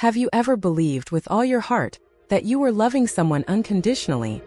Have you ever believed with all your heart that you were loving someone unconditionally,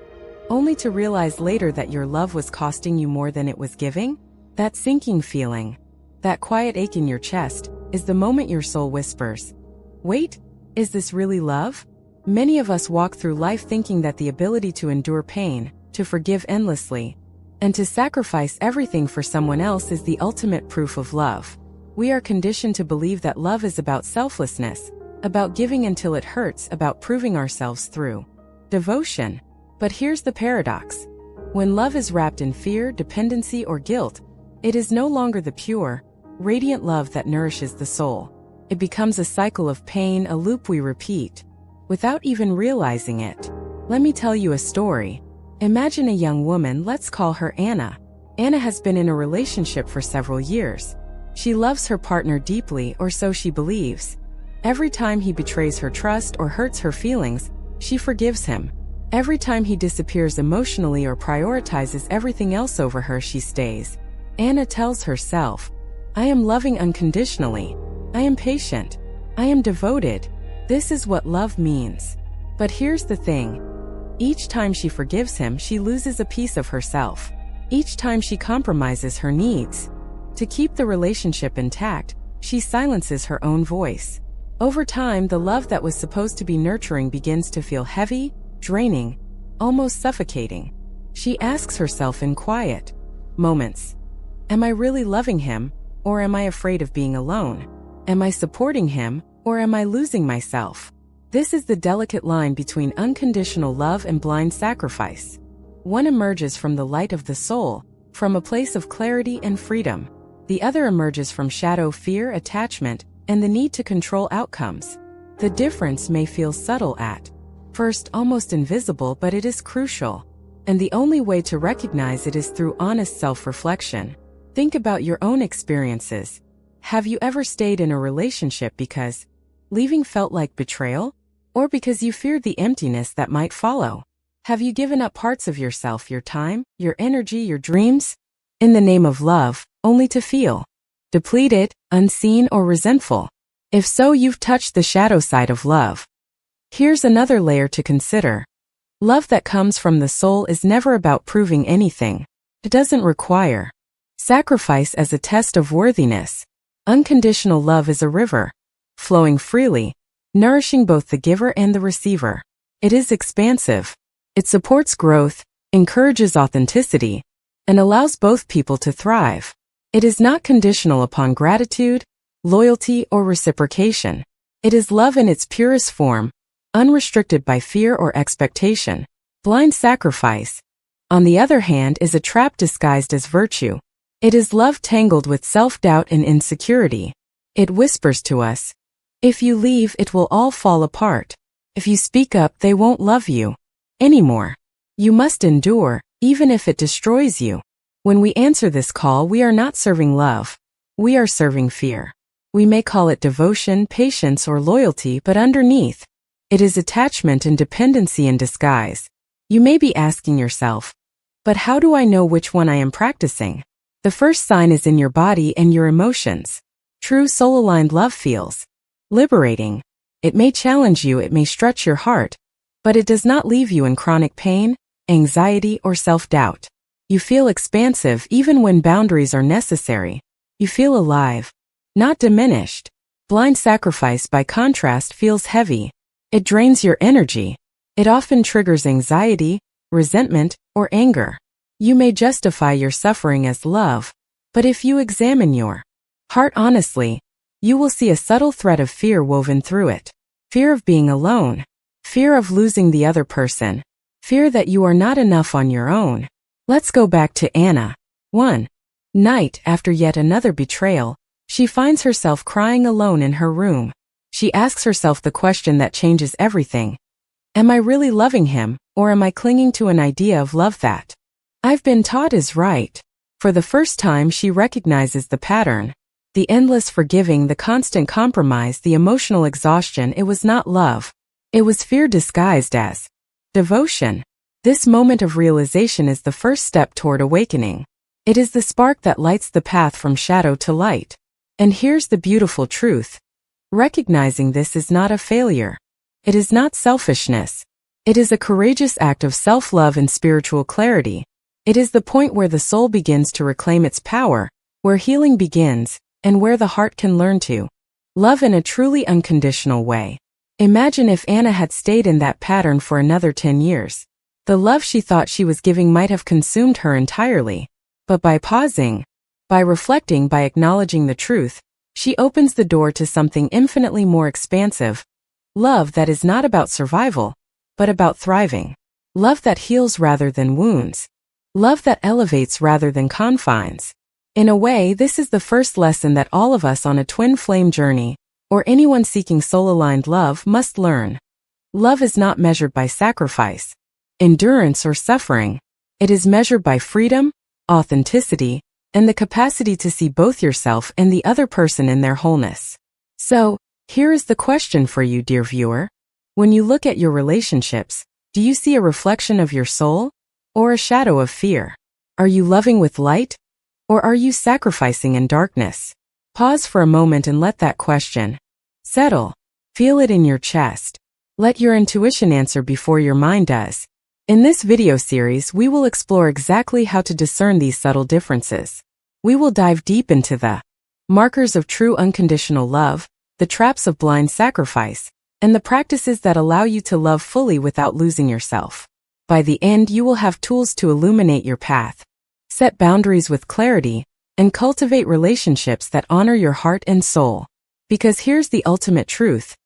only to realize later that your love was costing you more than it was giving? That sinking feeling, that quiet ache in your chest, is the moment your soul whispers, "Wait, is this really love?" Many of us walk through life thinking that the ability to endure pain, to forgive endlessly, and to sacrifice everything for someone else is the ultimate proof of love. We are conditioned to believe that love is about selflessness, about giving until it hurts, about proving ourselves through devotion. But here's the paradox. When love is wrapped in fear, dependency, or guilt, it is no longer the pure, radiant love that nourishes the soul. It becomes a cycle of pain, a loop we repeat, without even realizing it. Let me tell you a story. Imagine a young woman, let's call her Anna. Anna has been in a relationship for several years. She loves her partner deeply, or so she believes. Every time he betrays her trust or hurts her feelings, she forgives him. Every time he disappears emotionally or prioritizes everything else over her, she stays. Anna tells herself, "I am loving unconditionally. I am patient. I am devoted. This is what love means." But here's the thing. Each time she forgives him, she loses a piece of herself. Each time she compromises her needs to keep the relationship intact, she silences her own voice. Over time, the love that was supposed to be nurturing begins to feel heavy, draining, almost suffocating. She asks herself in quiet moments, "Am I really loving him, or am I afraid of being alone? Am I supporting him, or am I losing myself?" This is the delicate line between unconditional love and blind sacrifice. One emerges from the light of the soul, from a place of clarity and freedom. The other emerges from shadow, fear, attachment, and the need to control outcomes. The difference may feel subtle at first, almost invisible, but it is crucial. And the only way to recognize it is through honest self-reflection. Think about your own experiences. Have you ever stayed in a relationship because leaving felt like betrayal? Or because you feared the emptiness that might follow? Have you given up parts of yourself, your time, your energy, your dreams, in the name of love, only to feel depleted, unseen, or resentful? If so, you've touched the shadow side of love. Here's another layer to consider. Love that comes from the soul is never about proving anything. It doesn't require sacrifice as a test of worthiness. Unconditional love is a river, flowing freely, nourishing both the giver and the receiver. It is expansive. It supports growth, encourages authenticity, and allows both people to thrive. It is not conditional upon gratitude, loyalty, or reciprocation. It is love in its purest form, unrestricted by fear or expectation. Blind sacrifice, on the other hand, is a trap disguised as virtue. It is love tangled with self-doubt and insecurity. It whispers to us, "If you leave, it will all fall apart. If you speak up, they won't love you anymore. You must endure, even if it destroys you." When we answer this call, we are not serving love. We are serving fear. We may call it devotion, patience, or loyalty, but underneath, it is attachment and dependency in disguise. You may be asking yourself, "But how do I know which one I am practicing?" The first sign is in your body and your emotions. True soul-aligned love feels liberating. It may challenge you, it may stretch your heart, but it does not leave you in chronic pain, anxiety, or self-doubt. You feel expansive even when boundaries are necessary. You feel alive, not diminished. Blind sacrifice, by contrast, feels heavy. It drains your energy. It often triggers anxiety, resentment, or anger. You may justify your suffering as love, but if you examine your heart honestly, you will see a subtle thread of fear woven through it. Fear of being alone. Fear of losing the other person. Fear that you are not enough on your own. Let's go back to Anna. One night, after yet another betrayal, she finds herself crying alone in her room. She asks herself the question that changes everything. Am I really loving him, or am I clinging to an idea of love that I've been taught is right? For the first time, she recognizes the pattern. The endless forgiving, the constant compromise, the emotional exhaustion. It was not love. It was fear disguised as devotion. This moment of realization is the first step toward awakening. It is the spark that lights the path from shadow to light. And here's the beautiful truth. Recognizing this is not a failure. It is not selfishness. It is a courageous act of self-love and spiritual clarity. It is the point where the soul begins to reclaim its power, where healing begins, and where the heart can learn to love in a truly unconditional way. Imagine if Anna had stayed in that pattern for another 10 years. The love she thought she was giving might have consumed her entirely. But by pausing, by reflecting, by acknowledging the truth, she opens the door to something infinitely more expansive. Love that is not about survival, but about thriving. Love that heals rather than wounds. Love that elevates rather than confines. In a way, this is the first lesson that all of us on a twin flame journey, or anyone seeking soul-aligned love, must learn. Love is not measured by sacrifice, endurance, or suffering. It is measured by freedom, authenticity, and the capacity to see both yourself and the other person in their wholeness. So, here is the question for you, dear viewer. When you look at your relationships, do you see a reflection of your soul, or a shadow of fear? Are you loving with light, or are you sacrificing in darkness? Pause for a moment and let that question settle. Feel it in your chest. Let your intuition answer before your mind does. In this video series, we will explore exactly how to discern these subtle differences. We will dive deep into the markers of true unconditional love, the traps of blind sacrifice, and the practices that allow you to love fully without losing yourself. By the end, you will have tools to illuminate your path, set boundaries with clarity, and cultivate relationships that honor your heart and soul. Because here's the ultimate truth.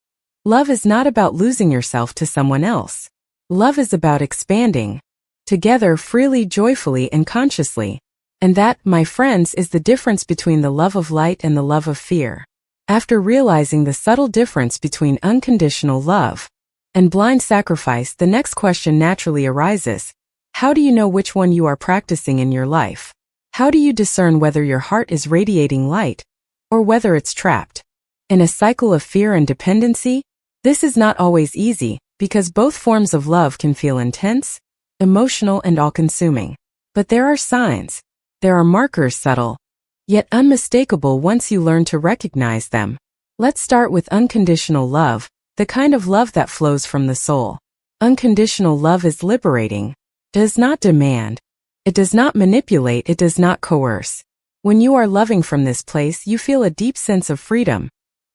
Love is not about losing yourself to someone else. Love is about expanding together freely, joyfully, and consciously. And that, my friends, is the difference between the love of light and the love of fear. After realizing the subtle difference between unconditional love and blind sacrifice, the next question naturally arises. How do you know which one you are practicing in your life? How do you discern whether your heart is radiating light or whether it's trapped in a cycle of fear and dependency? This is not always easy, because both forms of love can feel intense, emotional, and all-consuming. But there are signs. There are markers, subtle, yet unmistakable once you learn to recognize them. Let's start with unconditional love, the kind of love that flows from the soul. Unconditional love is liberating. It does not demand. It does not manipulate. It does not coerce. When you are loving from this place, you feel a deep sense of freedom,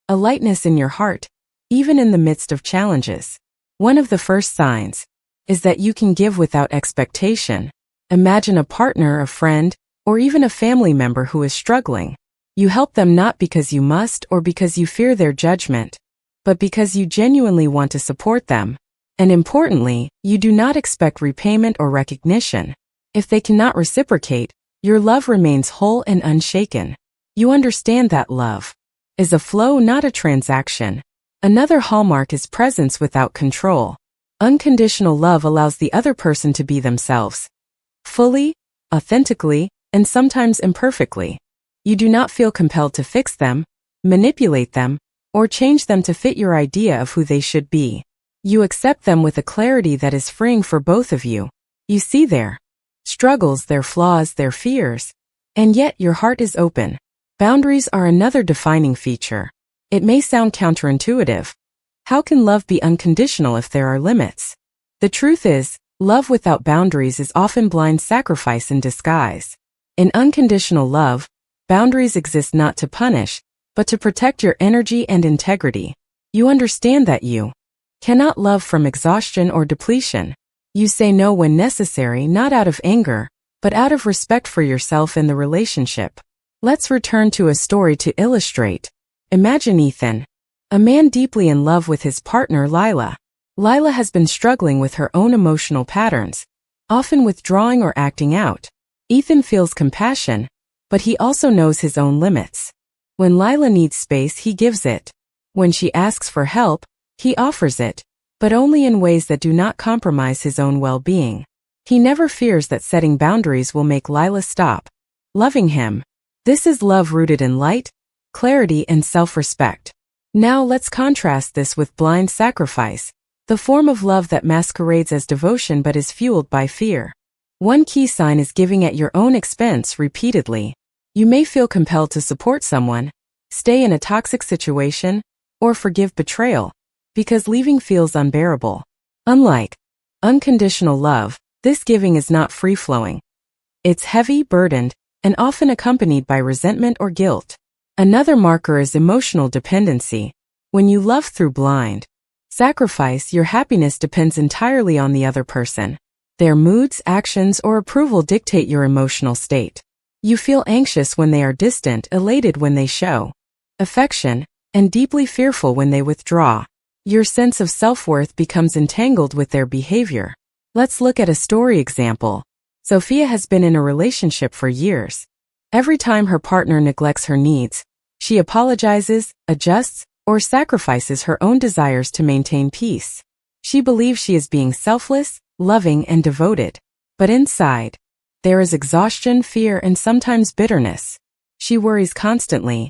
a lightness in your heart, even in the midst of challenges. One of the first signs is that you can give without expectation. Imagine a partner, a friend, or even a family member who is struggling. You help them not because you must or because you fear their judgment, but because you genuinely want to support them. And importantly, you do not expect repayment or recognition. If they cannot reciprocate, your love remains whole and unshaken. You understand that love is a flow, not a transaction. Another hallmark is presence without control. Unconditional love allows the other person to be themselves, fully, authentically, and sometimes imperfectly. You do not feel compelled to fix them, manipulate them, or change them to fit your idea of who they should be. You accept them with a clarity that is freeing for both of you. You see their struggles, their flaws, their fears, and yet your heart is open. Boundaries are another defining feature. It may sound counterintuitive. How can love be unconditional if there are limits? The truth is, love without boundaries is often blind sacrifice in disguise. In unconditional love, boundaries exist not to punish, but to protect your energy and integrity. You understand that you cannot love from exhaustion or depletion. You say no when necessary, not out of anger, but out of respect for yourself and the relationship. Let's return to a story to illustrate. Imagine Ethan, a man deeply in love with his partner Lila. Lila has been struggling with her own emotional patterns, often withdrawing or acting out. Ethan feels compassion, but he also knows his own limits. When Lila needs space, he gives it. When she asks for help, he offers it, but only in ways that do not compromise his own well-being. He never fears that setting boundaries will make Lila stop loving him. This is love rooted in light, clarity, and self-respect. Now let's contrast this with blind sacrifice, the form of love that masquerades as devotion but is fueled by fear. One key sign is giving at your own expense repeatedly. You may feel compelled to support someone, stay in a toxic situation, or forgive betrayal, because leaving feels unbearable. Unlike unconditional love, this giving is not free-flowing. It's heavy, burdened, and often accompanied by resentment or guilt. Another marker is emotional dependency. When you love through blind sacrifice, your happiness depends entirely on the other person. Their moods, actions, or approval dictate your emotional state. You feel anxious when they are distant, elated when they show affection, and deeply fearful when they withdraw. Your sense of self-worth becomes entangled with their behavior. Let's look at a story example. Sophia has been in a relationship for years. Every time her partner neglects her needs, she apologizes, adjusts, or sacrifices her own desires to maintain peace. She believes she is being selfless, loving, and devoted. But inside, there is exhaustion, fear, and sometimes bitterness. She worries constantly.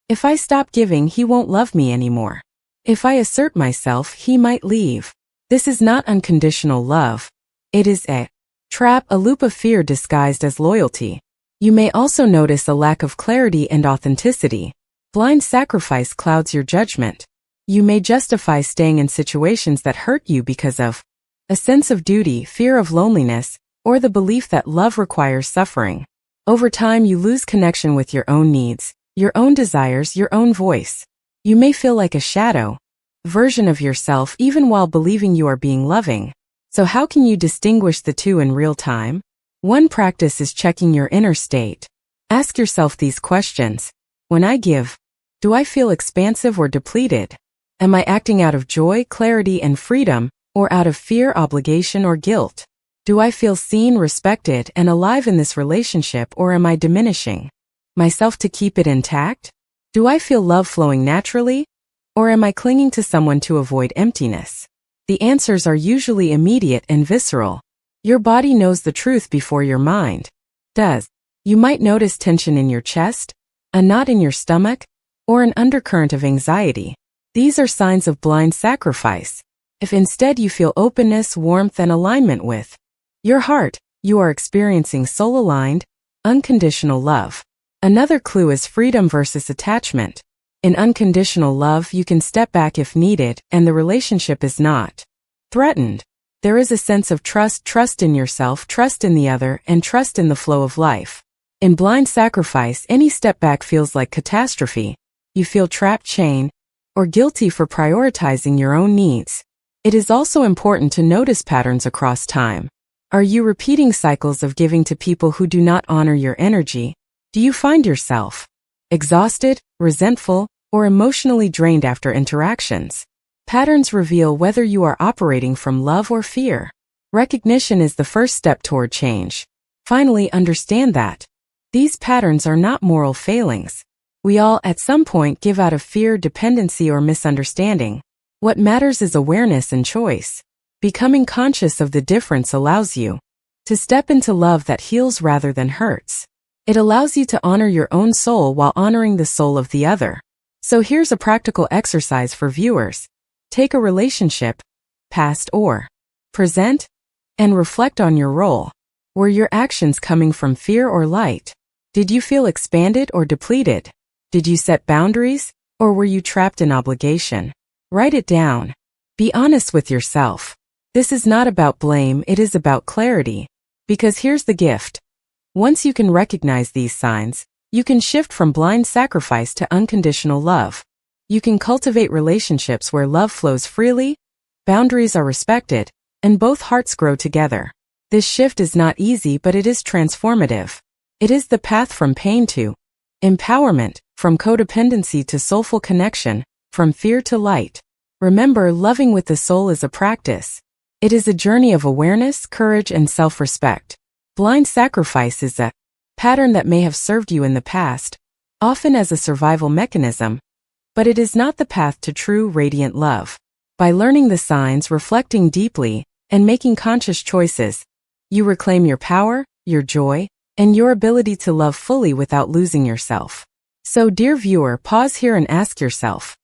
If I stop giving, he won't love me anymore. If I assert myself, he might leave. This is not unconditional love. It is a trap, a loop of fear disguised as loyalty. You may also notice a lack of clarity and authenticity. Blind sacrifice clouds your judgment. You may justify staying in situations that hurt you because of a sense of duty, fear of loneliness, or the belief that love requires suffering. Over time, you lose connection with your own needs, your own desires, your own voice. You may feel like a shadow version of yourself even while believing you are being loving. So how can you distinguish the two in real time? One practice is checking your inner state. Ask yourself these questions. When I give, do I feel expansive or depleted? Am I acting out of joy, clarity, and freedom, or out of fear, obligation, or guilt? Do I feel seen, respected, and alive in this relationship, or am I diminishing myself to keep it intact? Do I feel love flowing naturally, or am I clinging to someone to avoid emptiness? The answers are usually immediate and visceral. Your body knows the truth before your mind does. You might notice tension in your chest, a knot in your stomach, or an undercurrent of anxiety. These are signs of blind sacrifice. If instead you feel openness, warmth, and alignment with your heart, you are experiencing soul-aligned, unconditional love. Another clue is freedom versus attachment. In unconditional love, you can step back if needed, and the relationship is not threatened. There is a sense of trust in yourself, trust in the other, and trust in the flow of life. In blind sacrifice, any step back feels like catastrophe. You feel trapped, chained, or guilty for prioritizing your own needs. It is also important to notice patterns across time. Are you repeating cycles of giving to people who do not honor your energy? Do you find yourself exhausted, resentful, or emotionally drained after interactions? Patterns reveal whether you are operating from love or fear. Recognition is the first step toward change. Finally, understand that these patterns are not moral failings. We all, at some point, give out of fear, dependency, or misunderstanding. What matters is awareness and choice. Becoming conscious of the difference allows you to step into love that heals rather than hurts. It allows you to honor your own soul while honoring the soul of the other. So here's a practical exercise for viewers. Take a relationship, past or present, and reflect on your role. Were your actions coming from fear or light? Did you feel expanded or depleted? Did you set boundaries, or were you trapped in obligation? Write it down. Be honest with yourself. This is not about blame, it is about clarity. Because here's the gift. Once you can recognize these signs, you can shift from blind sacrifice to unconditional love. You can cultivate relationships where love flows freely, boundaries are respected, and both hearts grow together. This shift is not easy, but it is transformative. It is the path from pain to empowerment, from codependency to soulful connection, from fear to light. Remember, loving with the soul is a practice. It is a journey of awareness, courage, and self-respect. Blind sacrifice is a pattern that may have served you in the past, often as a survival mechanism, but it is not the path to true, radiant love. By learning the signs, reflecting deeply, and making conscious choices, you reclaim your power, your joy, and your ability to love fully without losing yourself. So, dear viewer, pause here and ask yourself,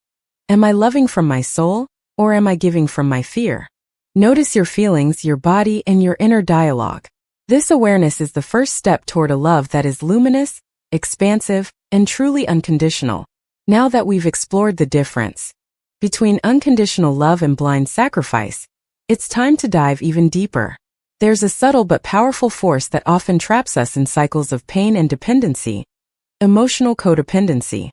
am I loving from my soul, or am I giving from my fear? Notice your feelings, your body, and your inner dialogue. This awareness is the first step toward a love that is luminous, expansive, and truly unconditional. Now that we've explored the difference Between unconditional love and blind sacrifice, it's time to dive even deeper. There's a subtle but powerful force that often traps us in cycles of pain and dependency: emotional codependency.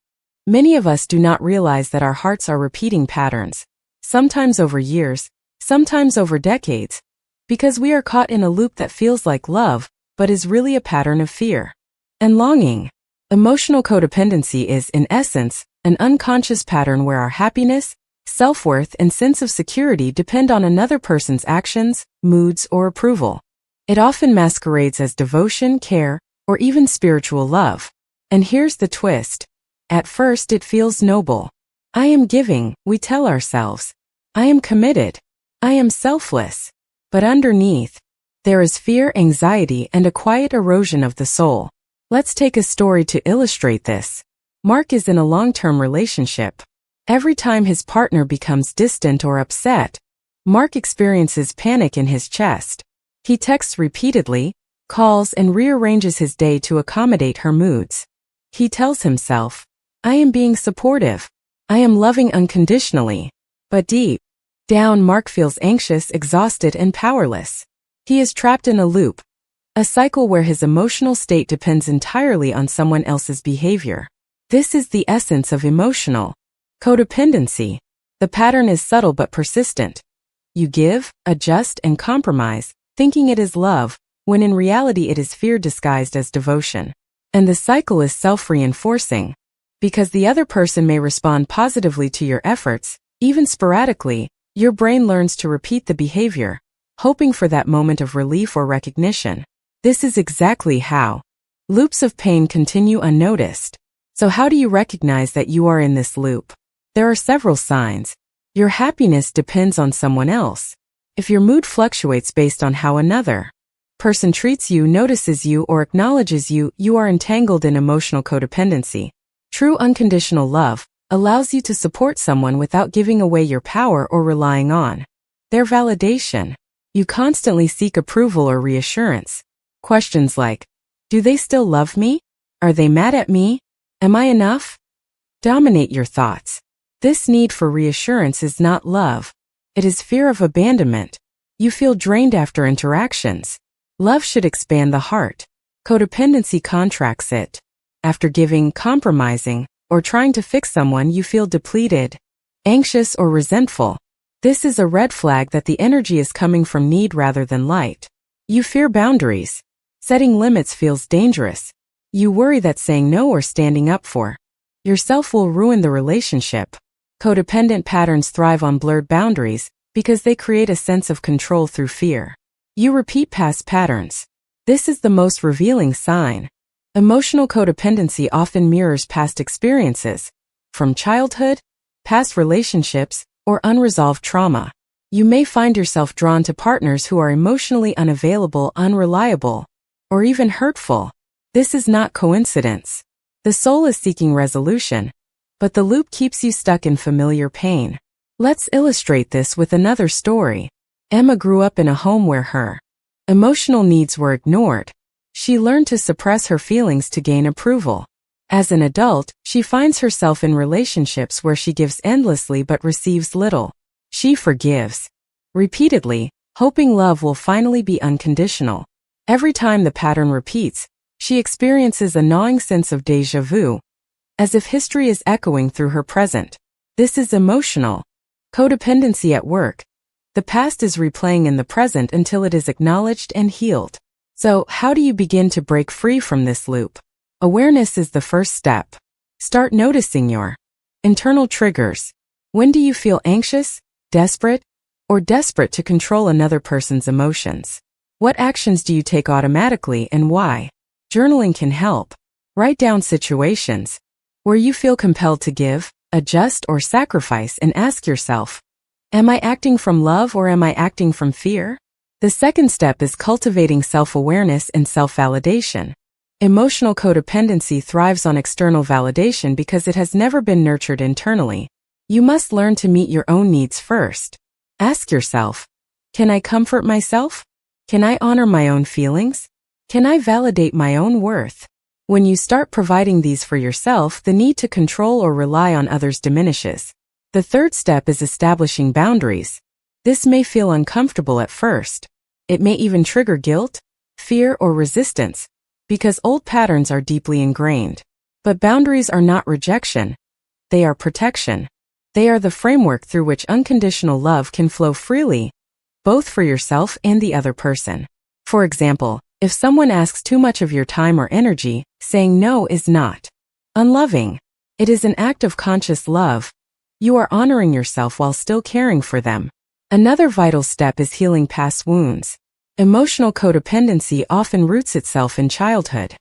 Many of us do not realize that our hearts are repeating patterns, sometimes over years, sometimes over decades, because we are caught in a loop that feels like love, but is really a pattern of fear and longing. Emotional codependency is, in essence, an unconscious pattern where our happiness, self-worth, and sense of security depend on another person's actions, moods, or approval. It often masquerades as devotion, care, or even spiritual love. And here's the twist. At first it feels noble. I am giving, we tell ourselves. I am committed. I am selfless. But underneath, there is fear, anxiety, and a quiet erosion of the soul. Let's take a story to illustrate this. Mark is in a long-term relationship. Every time his partner becomes distant or upset, Mark experiences panic in his chest. He texts repeatedly, calls, and rearranges his day to accommodate her moods. He tells himself, I am being supportive. I am loving unconditionally. But deep down, Mark feels anxious, exhausted, and powerless. He is trapped in a loop, a cycle where his emotional state depends entirely on someone else's behavior. This is the essence of emotional codependency. The pattern is subtle but persistent. You give, adjust, and compromise, thinking it is love, when in reality it is fear disguised as devotion. And the cycle is self-reinforcing. Because the other person may respond positively to your efforts, even sporadically, your brain learns to repeat the behavior, hoping for that moment of relief or recognition. This is exactly how loops of pain continue unnoticed. So how do you recognize that you are in this loop? There are several signs. Your happiness depends on someone else. If your mood fluctuates based on how another person treats you, notices you, or acknowledges you, you are entangled in emotional codependency. True unconditional love allows you to support someone without giving away your power or relying on their validation. You constantly seek approval or reassurance. Questions like, do they still love me? Are they mad at me? Am I enough? Dominate your thoughts. This need for reassurance is not love. It is fear of abandonment. You feel drained after interactions. Love should expand the heart. Codependency contracts it. After giving, compromising, or trying to fix someone, you feel depleted, anxious, or resentful. This is a red flag that the energy is coming from need rather than light. You fear boundaries. Setting limits feels dangerous. You worry that saying no or standing up for yourself will ruin the relationship. Codependent patterns thrive on blurred boundaries because they create a sense of control through fear. You repeat past patterns. This is the most revealing sign. Emotional codependency often mirrors past experiences, from childhood, past relationships, or unresolved trauma. You may find yourself drawn to partners who are emotionally unavailable, unreliable, or even hurtful. This is not coincidence. The soul is seeking resolution, but the loop keeps you stuck in familiar pain. Let's illustrate this with another story. Emma grew up in a home where her emotional needs were ignored. She learned to suppress her feelings to gain approval. As an adult, she finds herself in relationships where she gives endlessly but receives little. She forgives repeatedly, hoping love will finally be unconditional. Every time the pattern repeats, she experiences a gnawing sense of déjà vu, as if history is echoing through her present. This is emotional codependency at work. The past is replaying in the present until it is acknowledged and healed. So, how do you begin to break free from this loop? Awareness is the first step. Start noticing your internal triggers. When do you feel anxious, desperate, or desperate to control another person's emotions? What actions do you take automatically and why? Journaling can help. Write down situations where you feel compelled to give, adjust, or sacrifice, and ask yourself, am I acting from love or am I acting from fear? The second step is cultivating self-awareness and self-validation. Emotional codependency thrives on external validation because it has never been nurtured internally. You must learn to meet your own needs first. Ask yourself, can I comfort myself? Can I honor my own feelings? Can I validate my own worth? When you start providing these for yourself, the need to control or rely on others diminishes. The third step is establishing boundaries. This may feel uncomfortable at first. It may even trigger guilt, fear, or resistance, because old patterns are deeply ingrained. But boundaries are not rejection. They are protection. They are the framework through which unconditional love can flow freely, both for yourself and the other person. For example, if someone asks too much of your time or energy, saying no is not unloving. It is an act of conscious love. You are honoring yourself while still caring for them. Another vital step is healing past wounds. Emotional codependency often roots itself in childhood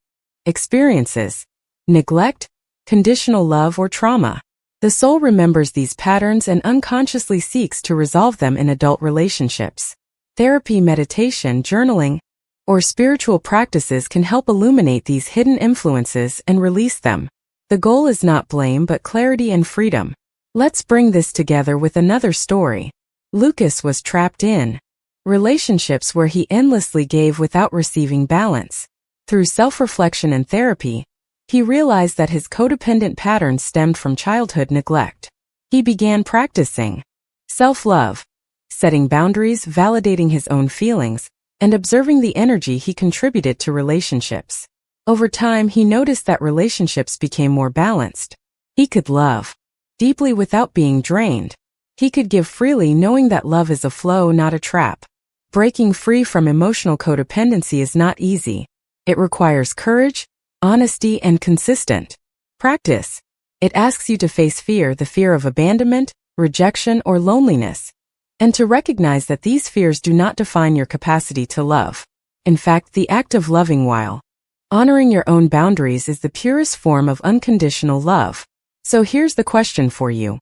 experiences, neglect, conditional love, or trauma. The soul remembers these patterns and unconsciously seeks to resolve them in adult relationships. Therapy, meditation, journaling, or spiritual practices can help illuminate these hidden influences and release them. The goal is not blame but clarity and freedom. Let's bring this together with another story. Lucas was trapped in relationships where he endlessly gave without receiving balance. Through self-reflection and therapy, he realized that his codependent patterns stemmed from childhood neglect. He began practicing self-love, setting boundaries, validating his own feelings, and observing the energy he contributed to relationships. Over time, he noticed that relationships became more balanced. He could love deeply without being drained. He could give freely knowing that love is a flow, not a trap. Breaking free from emotional codependency is not easy. It requires courage, honesty, and consistent practice. It asks you to face fear, the fear of abandonment, rejection, or loneliness, and to recognize that these fears do not define your capacity to love. In fact, the act of loving while honoring your own boundaries is the purest form of unconditional love. So here's the question for you.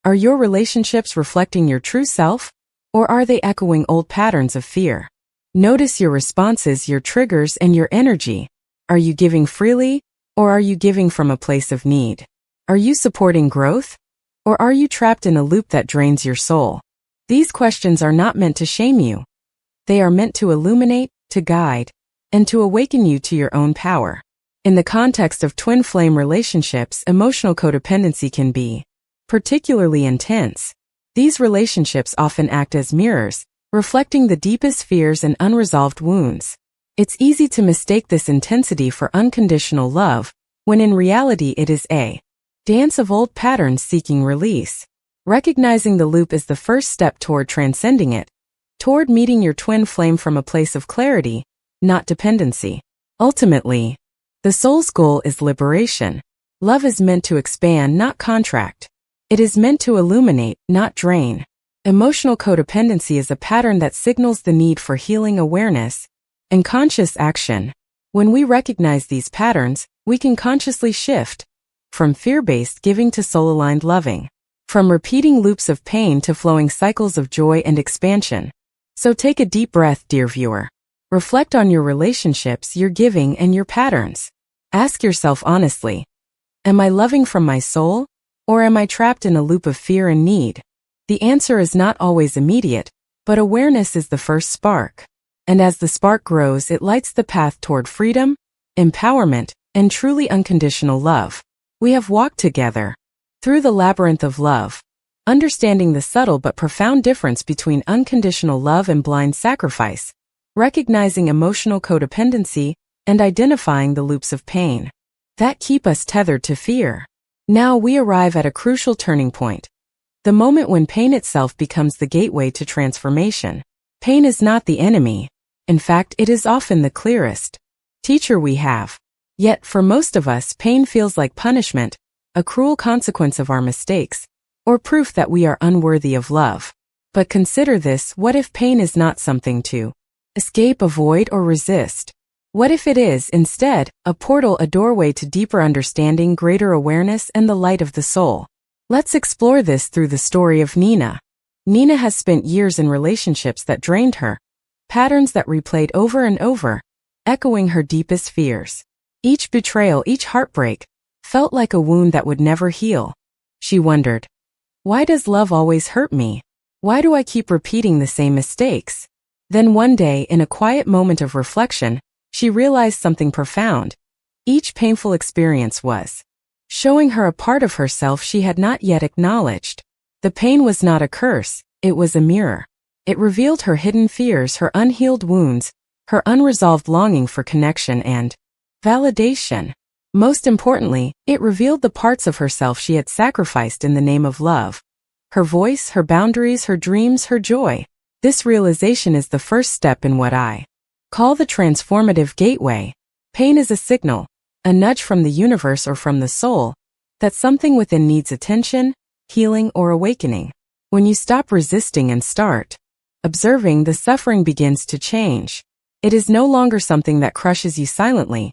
Are your relationships reflecting your true self, or are they echoing old patterns of fear? Notice your responses, your triggers, and your energy. Are you giving freely, or are you giving from a place of need? Are you supporting growth, or are you trapped in a loop that drains your soul? These questions are not meant to shame you. They are meant to illuminate, to guide, and to awaken you to your own power. In the context of twin flame relationships, emotional codependency can be particularly intense. These relationships often act as mirrors, reflecting the deepest fears and unresolved wounds. It's easy to mistake this intensity for unconditional love, when in reality it is a dance of old patterns seeking release. Recognizing the loop is the first step toward transcending it, toward meeting your twin flame from a place of clarity, not dependency. Ultimately, the soul's goal is liberation. Love is meant to expand, not contract. It is meant to illuminate, not drain. Emotional codependency is a pattern that signals the need for healing, awareness, and conscious action. When we recognize these patterns, we can consciously shift from fear-based giving to soul-aligned loving, from repeating loops of pain to flowing cycles of joy and expansion. So take a deep breath, dear viewer. Reflect on your relationships, your giving, and your patterns. Ask yourself honestly, am I loving from my soul, or am I trapped in a loop of fear and need? The answer is not always immediate, but awareness is the first spark. And as the spark grows, it lights the path toward freedom, empowerment, and truly unconditional love. We have walked together through the labyrinth of love, understanding the subtle but profound difference between unconditional love and blind sacrifice, recognizing emotional codependency, and identifying the loops of pain that keep us tethered to fear. Now we arrive at a crucial turning point, the moment when pain itself becomes the gateway to transformation. Pain is not the enemy. In fact, it is often the clearest teacher we have. Yet, for most of us, pain feels like punishment, a cruel consequence of our mistakes, or proof that we are unworthy of love. But consider this: what if pain is not something to escape, avoid, or resist? What if it is, instead, a portal, a doorway to deeper understanding, greater awareness, and the light of the soul? Let's explore this through the story of Nina. Nina has spent years in relationships that drained her, patterns that replayed over and over, echoing her deepest fears. Each betrayal, each heartbreak, felt like a wound that would never heal. She wondered, why does love always hurt me? Why do I keep repeating the same mistakes? Then one day, in a quiet moment of reflection, she realized something profound. Each painful experience was showing her a part of herself she had not yet acknowledged. The pain was not a curse, it was a mirror. It revealed her hidden fears, her unhealed wounds, her unresolved longing for connection and validation. Most importantly, it revealed the parts of herself she had sacrificed in the name of love. Her voice, her boundaries, her dreams, her joy. This realization is the first step in what I call the transformative gateway. Pain is a signal, a nudge from the universe or from the soul, that something within needs attention, healing, or awakening. When you stop resisting and start observing, the suffering begins to change. It is no longer something that crushes you silently.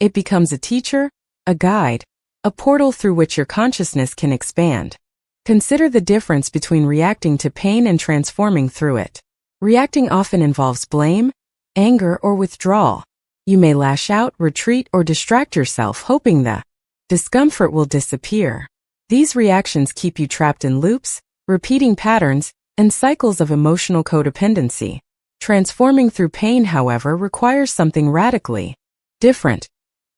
It becomes a teacher, a guide, a portal through which your consciousness can expand. Consider the difference between reacting to pain and transforming through it. Reacting often involves blame, anger, or withdrawal. You may lash out, retreat, or distract yourself, hoping the discomfort will disappear. These reactions keep you trapped in loops, repeating patterns, and cycles of emotional codependency. Transforming through pain, however, requires something radically different: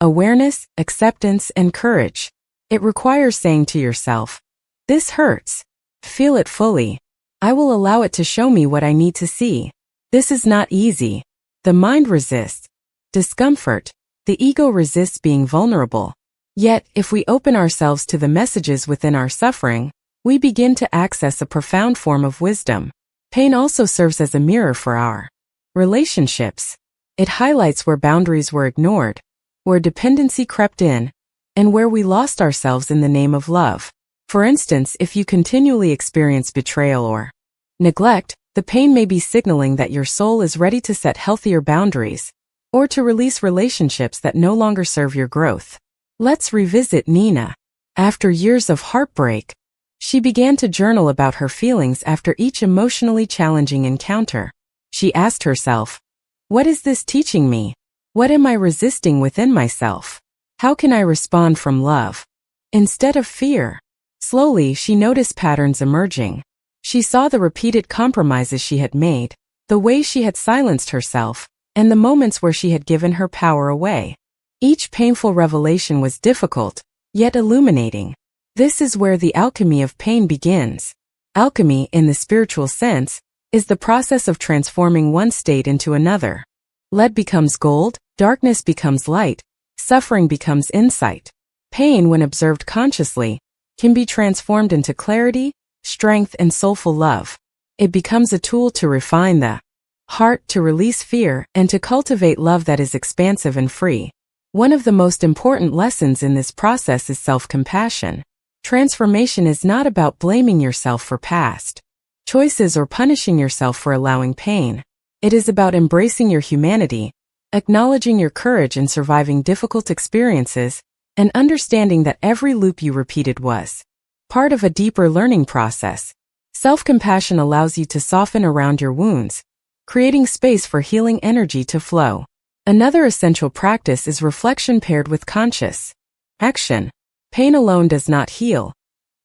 awareness, acceptance, and courage. It requires saying to yourself, "This hurts. Feel it fully. I will allow it to show me what I need to see." This is not easy. The mind resists discomfort. The ego resists being vulnerable. Yet, if we open ourselves to the messages within our suffering, we begin to access a profound form of wisdom. Pain also serves as a mirror for our relationships. It highlights where boundaries were ignored, where dependency crept in, and where we lost ourselves in the name of love. For instance, if you continually experience betrayal or neglect, the pain may be signaling that your soul is ready to set healthier boundaries, or to release relationships that no longer serve your growth. Let's revisit Nina. After years of heartbreak, she began to journal about her feelings after each emotionally challenging encounter. She asked herself, "What is this teaching me? What am I resisting within myself? How can I respond from love instead of fear?" Slowly, she noticed patterns emerging. She saw the repeated compromises she had made, the way she had silenced herself, and the moments where she had given her power away. Each painful revelation was difficult, yet illuminating. This is where the alchemy of pain begins. Alchemy, in the spiritual sense, is the process of transforming one state into another. Lead becomes gold, darkness becomes light, suffering becomes insight. Pain, when observed consciously, can be transformed into clarity, strength, and soulful love. It becomes a tool to refine the heart, to release fear, and to cultivate love that is expansive and free. One of the most important lessons in this process is self-compassion. Transformation is not about blaming yourself for past choices or punishing yourself for allowing pain. It is about embracing your humanity, acknowledging your courage in surviving difficult experiences, and understanding that every loop you repeated was part of a deeper learning process. Self-compassion allows you to soften around your wounds, creating space for healing energy to flow. Another essential practice is reflection paired with conscious action. Pain alone does not heal.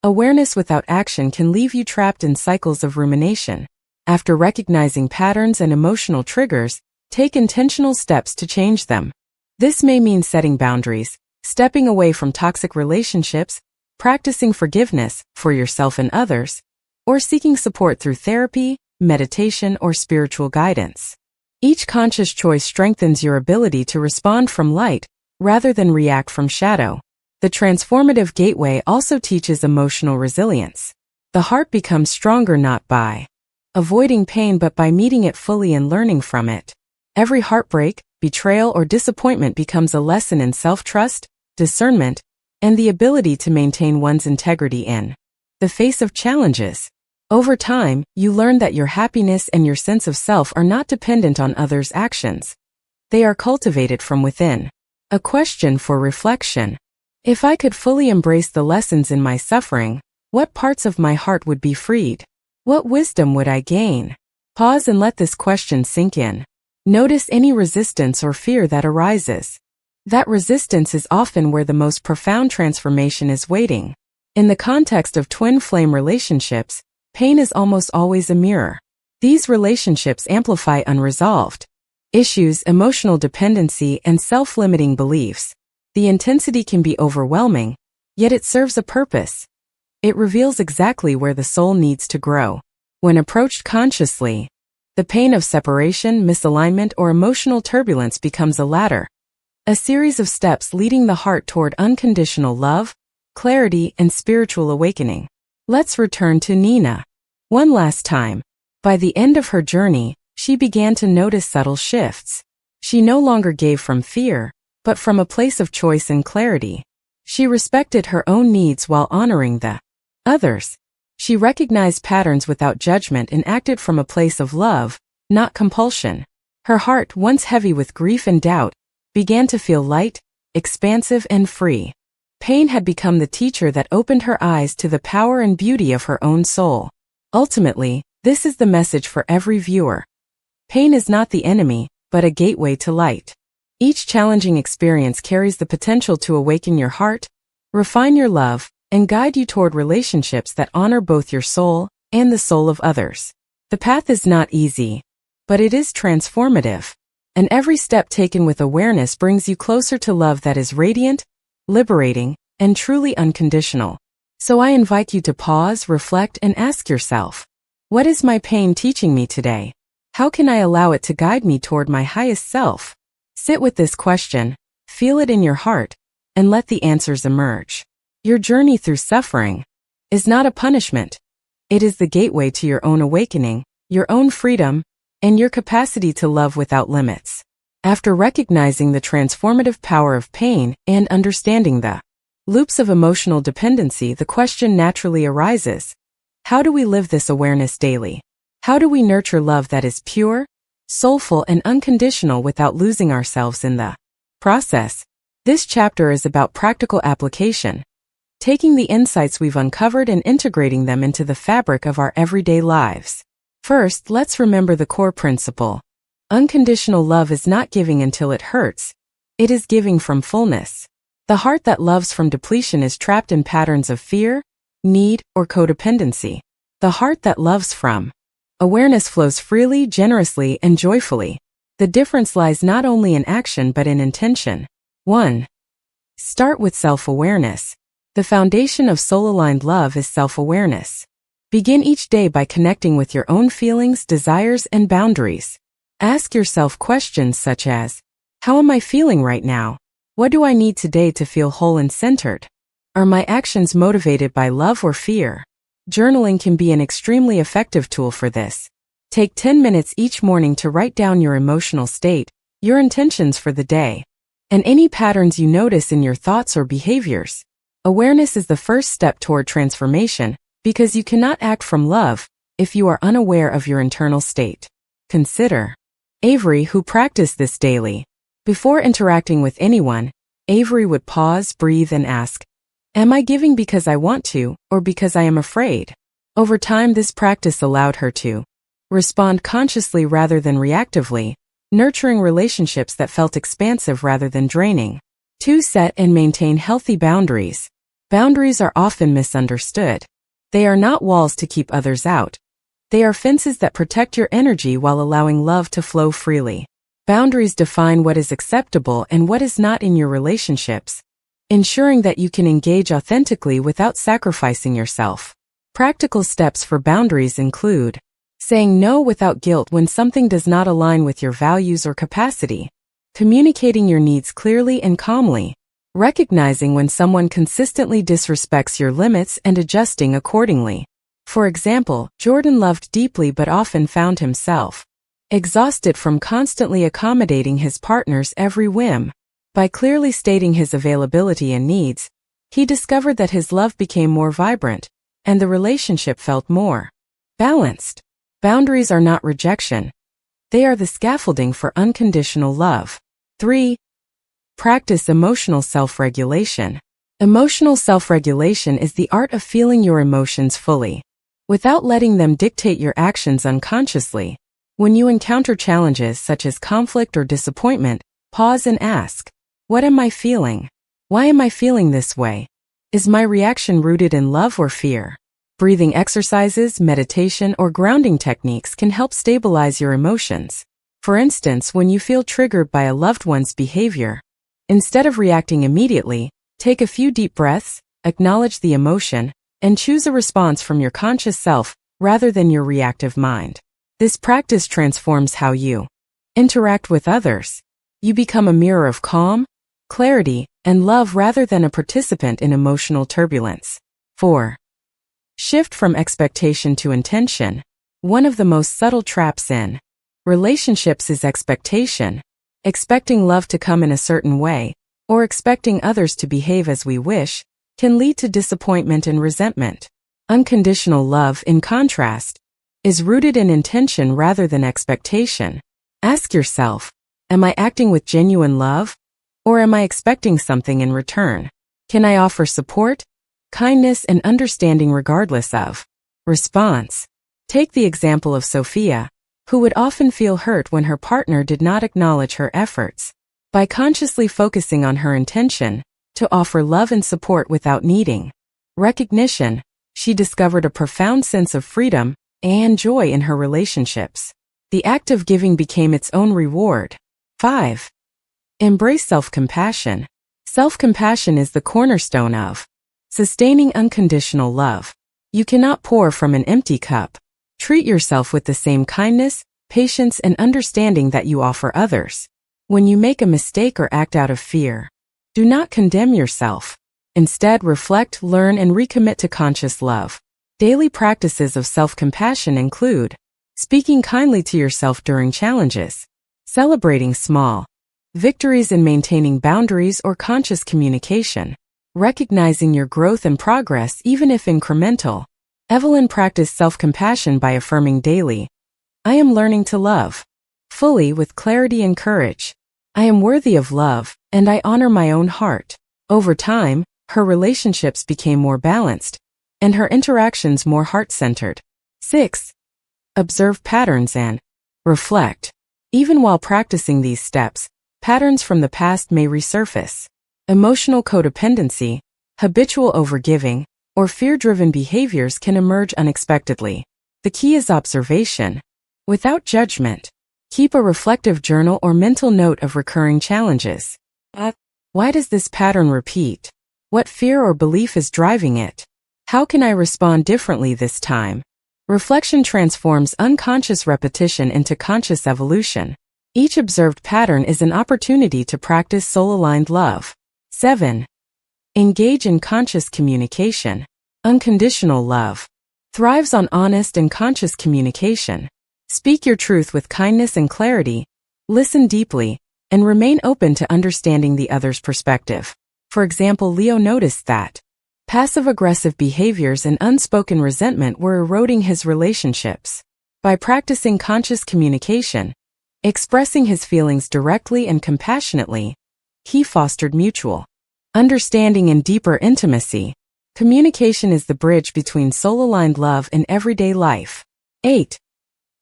Awareness without action can leave you trapped in cycles of rumination. After recognizing patterns and emotional triggers, take intentional steps to change them. This may mean setting boundaries, stepping away from toxic relationships, practicing forgiveness for yourself and others, or seeking support through therapy, meditation, or spiritual guidance. Each conscious choice strengthens your ability to respond from light rather than react from shadow. The transformative gateway also teaches emotional resilience. The heart becomes stronger not by avoiding pain but by meeting it fully and learning from it. Every heartbreak, betrayal, or disappointment becomes a lesson in self-trust, discernment, and the ability to maintain one's integrity in the face of challenges. Over time, you learn that your happiness and your sense of self are not dependent on others' actions. They are cultivated from within. A question for reflection. If I could fully embrace the lessons in my suffering, what parts of my heart would be freed? What wisdom would I gain? Pause and let this question sink in. Notice any resistance or fear that arises. That resistance is often where the most profound transformation is waiting. In the context of twin flame relationships, pain is almost always a mirror. These relationships amplify unresolved issues, emotional dependency, and self-limiting beliefs. The intensity can be overwhelming, yet it serves a purpose. It reveals exactly where the soul needs to grow. When approached consciously, the pain of separation, misalignment, or emotional turbulence becomes a ladder, a series of steps leading the heart toward unconditional love, clarity, and spiritual awakening. Let's return to Nina. One last time. By the end of her journey, she began to notice subtle shifts. She no longer gave from fear, but from a place of choice and clarity. She respected her own needs while honoring the others. She recognized patterns without judgment and acted from a place of love, not compulsion. Her heart, once heavy with grief and doubt, began to feel light, expansive, and free. Pain had become the teacher that opened her eyes to the power and beauty of her own soul. Ultimately, this is the message for every viewer. Pain is not the enemy, but a gateway to light. Each challenging experience carries the potential to awaken your heart, refine your love, and guide you toward relationships that honor both your soul and the soul of others. The path is not easy, but it is transformative. And every step taken with awareness brings you closer to love that is radiant, liberating, and truly unconditional. So I invite you to pause, reflect, and ask yourself, what is my pain teaching me today? How can I allow it to guide me toward my highest self? Sit with this question, feel it in your heart, and let the answers emerge. Your journey through suffering is not a punishment. It is the gateway to your own awakening, your own freedom, and your capacity to love without limits. After recognizing the transformative power of pain and understanding the loops of emotional dependency, the question naturally arises, how do we live this awareness daily? How do we nurture love that is pure, soulful, and unconditional without losing ourselves in the process? This chapter is about practical application, taking the insights we've uncovered and integrating them into the fabric of our everyday lives. First, let's remember the core principle. Unconditional love is not giving until it hurts. It is giving from fullness. The heart that loves from depletion is trapped in patterns of fear, need, or codependency. The heart that loves from awareness flows freely, generously, and joyfully. The difference lies not only in action but in intention. 1. Start with self-awareness. The foundation of soul-aligned love is self-awareness. Begin each day by connecting with your own feelings, desires, and boundaries. Ask yourself questions such as, how am I feeling right now? What do I need today to feel whole and centered? Are my actions motivated by love or fear? Journaling can be an extremely effective tool for this. Take 10 minutes each morning to write down your emotional state, your intentions for the day, and any patterns you notice in your thoughts or behaviors. Awareness is the first step toward transformation, because you cannot act from love if you are unaware of your internal state. Consider Avery, who practiced this daily. Before interacting with anyone, Avery would pause, breathe, and ask, am I giving because I want to, or because I am afraid? Over time, this practice allowed her to respond consciously rather than reactively, nurturing relationships that felt expansive rather than draining. 2. Set and maintain healthy boundaries. Boundaries are often misunderstood. They are not walls to keep others out. They are fences that protect your energy while allowing love to flow freely. Boundaries define what is acceptable and what is not in your relationships, ensuring that you can engage authentically without sacrificing yourself. Practical steps for boundaries include saying no without guilt when something does not align with your values or capacity, communicating your needs clearly and calmly, recognizing when someone consistently disrespects your limits and adjusting accordingly. For example, Jordan loved deeply but often found himself exhausted from constantly accommodating his partner's every whim. By clearly stating his availability and needs, he discovered that his love became more vibrant, and the relationship felt more balanced. Boundaries are not rejection. They are the scaffolding for unconditional love. 3. Practice emotional self-regulation. Emotional self-regulation is the art of feeling your emotions fully, without letting them dictate your actions unconsciously. When you encounter challenges such as conflict or disappointment, pause and ask, what am I feeling? Why am I feeling this way? Is my reaction rooted in love or fear? Breathing exercises, meditation, or grounding techniques can help stabilize your emotions. For instance, when you feel triggered by a loved one's behavior, instead of reacting immediately, take a few deep breaths, acknowledge the emotion, and choose a response from your conscious self rather than your reactive mind. This practice transforms how you interact with others. You become a mirror of calm, clarity, and love rather than a participant in emotional turbulence. 4. Shift from expectation to intention. One of the most subtle traps in relationships is expectation. Expecting love to come in a certain way, or expecting others to behave as we wish, can lead to disappointment and resentment. Unconditional love, in contrast, is rooted in intention rather than expectation. Ask yourself, am I acting with genuine love, or am I expecting something in return? Can I offer support, kindness, and understanding regardless of response? Take the example of Sophia, who would often feel hurt when her partner did not acknowledge her efforts. By consciously focusing on her intention to offer love and support without needing recognition, she discovered a profound sense of freedom and joy in her relationships. The act of giving became its own reward. 5. Embrace self-compassion. Self-compassion is the cornerstone of sustaining unconditional love. You cannot pour from an empty cup. Treat yourself with the same kindness, patience, and understanding that you offer others. When you make a mistake or act out of fear, do not condemn yourself. Instead, reflect, learn, and recommit to conscious love. Daily practices of self-compassion include speaking kindly to yourself during challenges, celebrating small victories and maintaining boundaries or conscious communication, recognizing your growth and progress even if incremental. Evelyn practiced self-compassion by affirming daily, I am learning to love fully with clarity and courage. I am worthy of love, and I honor my own heart. Over time, her relationships became more balanced, and her interactions more heart-centered. 6. Observe patterns and reflect. Even while practicing these steps, patterns from the past may resurface. Emotional codependency, habitual overgiving, or fear-driven behaviors can emerge unexpectedly. The key is observation, without judgment. Keep a reflective journal or mental note of recurring challenges. Why does this pattern repeat? What fear or belief is driving it? How can I respond differently this time? Reflection transforms unconscious repetition into conscious evolution. Each observed pattern is an opportunity to practice soul-aligned love. 7. Engage in conscious communication. Unconditional love thrives on honest and conscious communication. Speak your truth with kindness and clarity, listen deeply, and remain open to understanding the other's perspective. For example, Leo noticed that passive-aggressive behaviors and unspoken resentment were eroding his relationships. By practicing conscious communication, expressing his feelings directly and compassionately, he fostered mutual understanding and deeper intimacy. Communication is the bridge between soul-aligned love and everyday life. 8.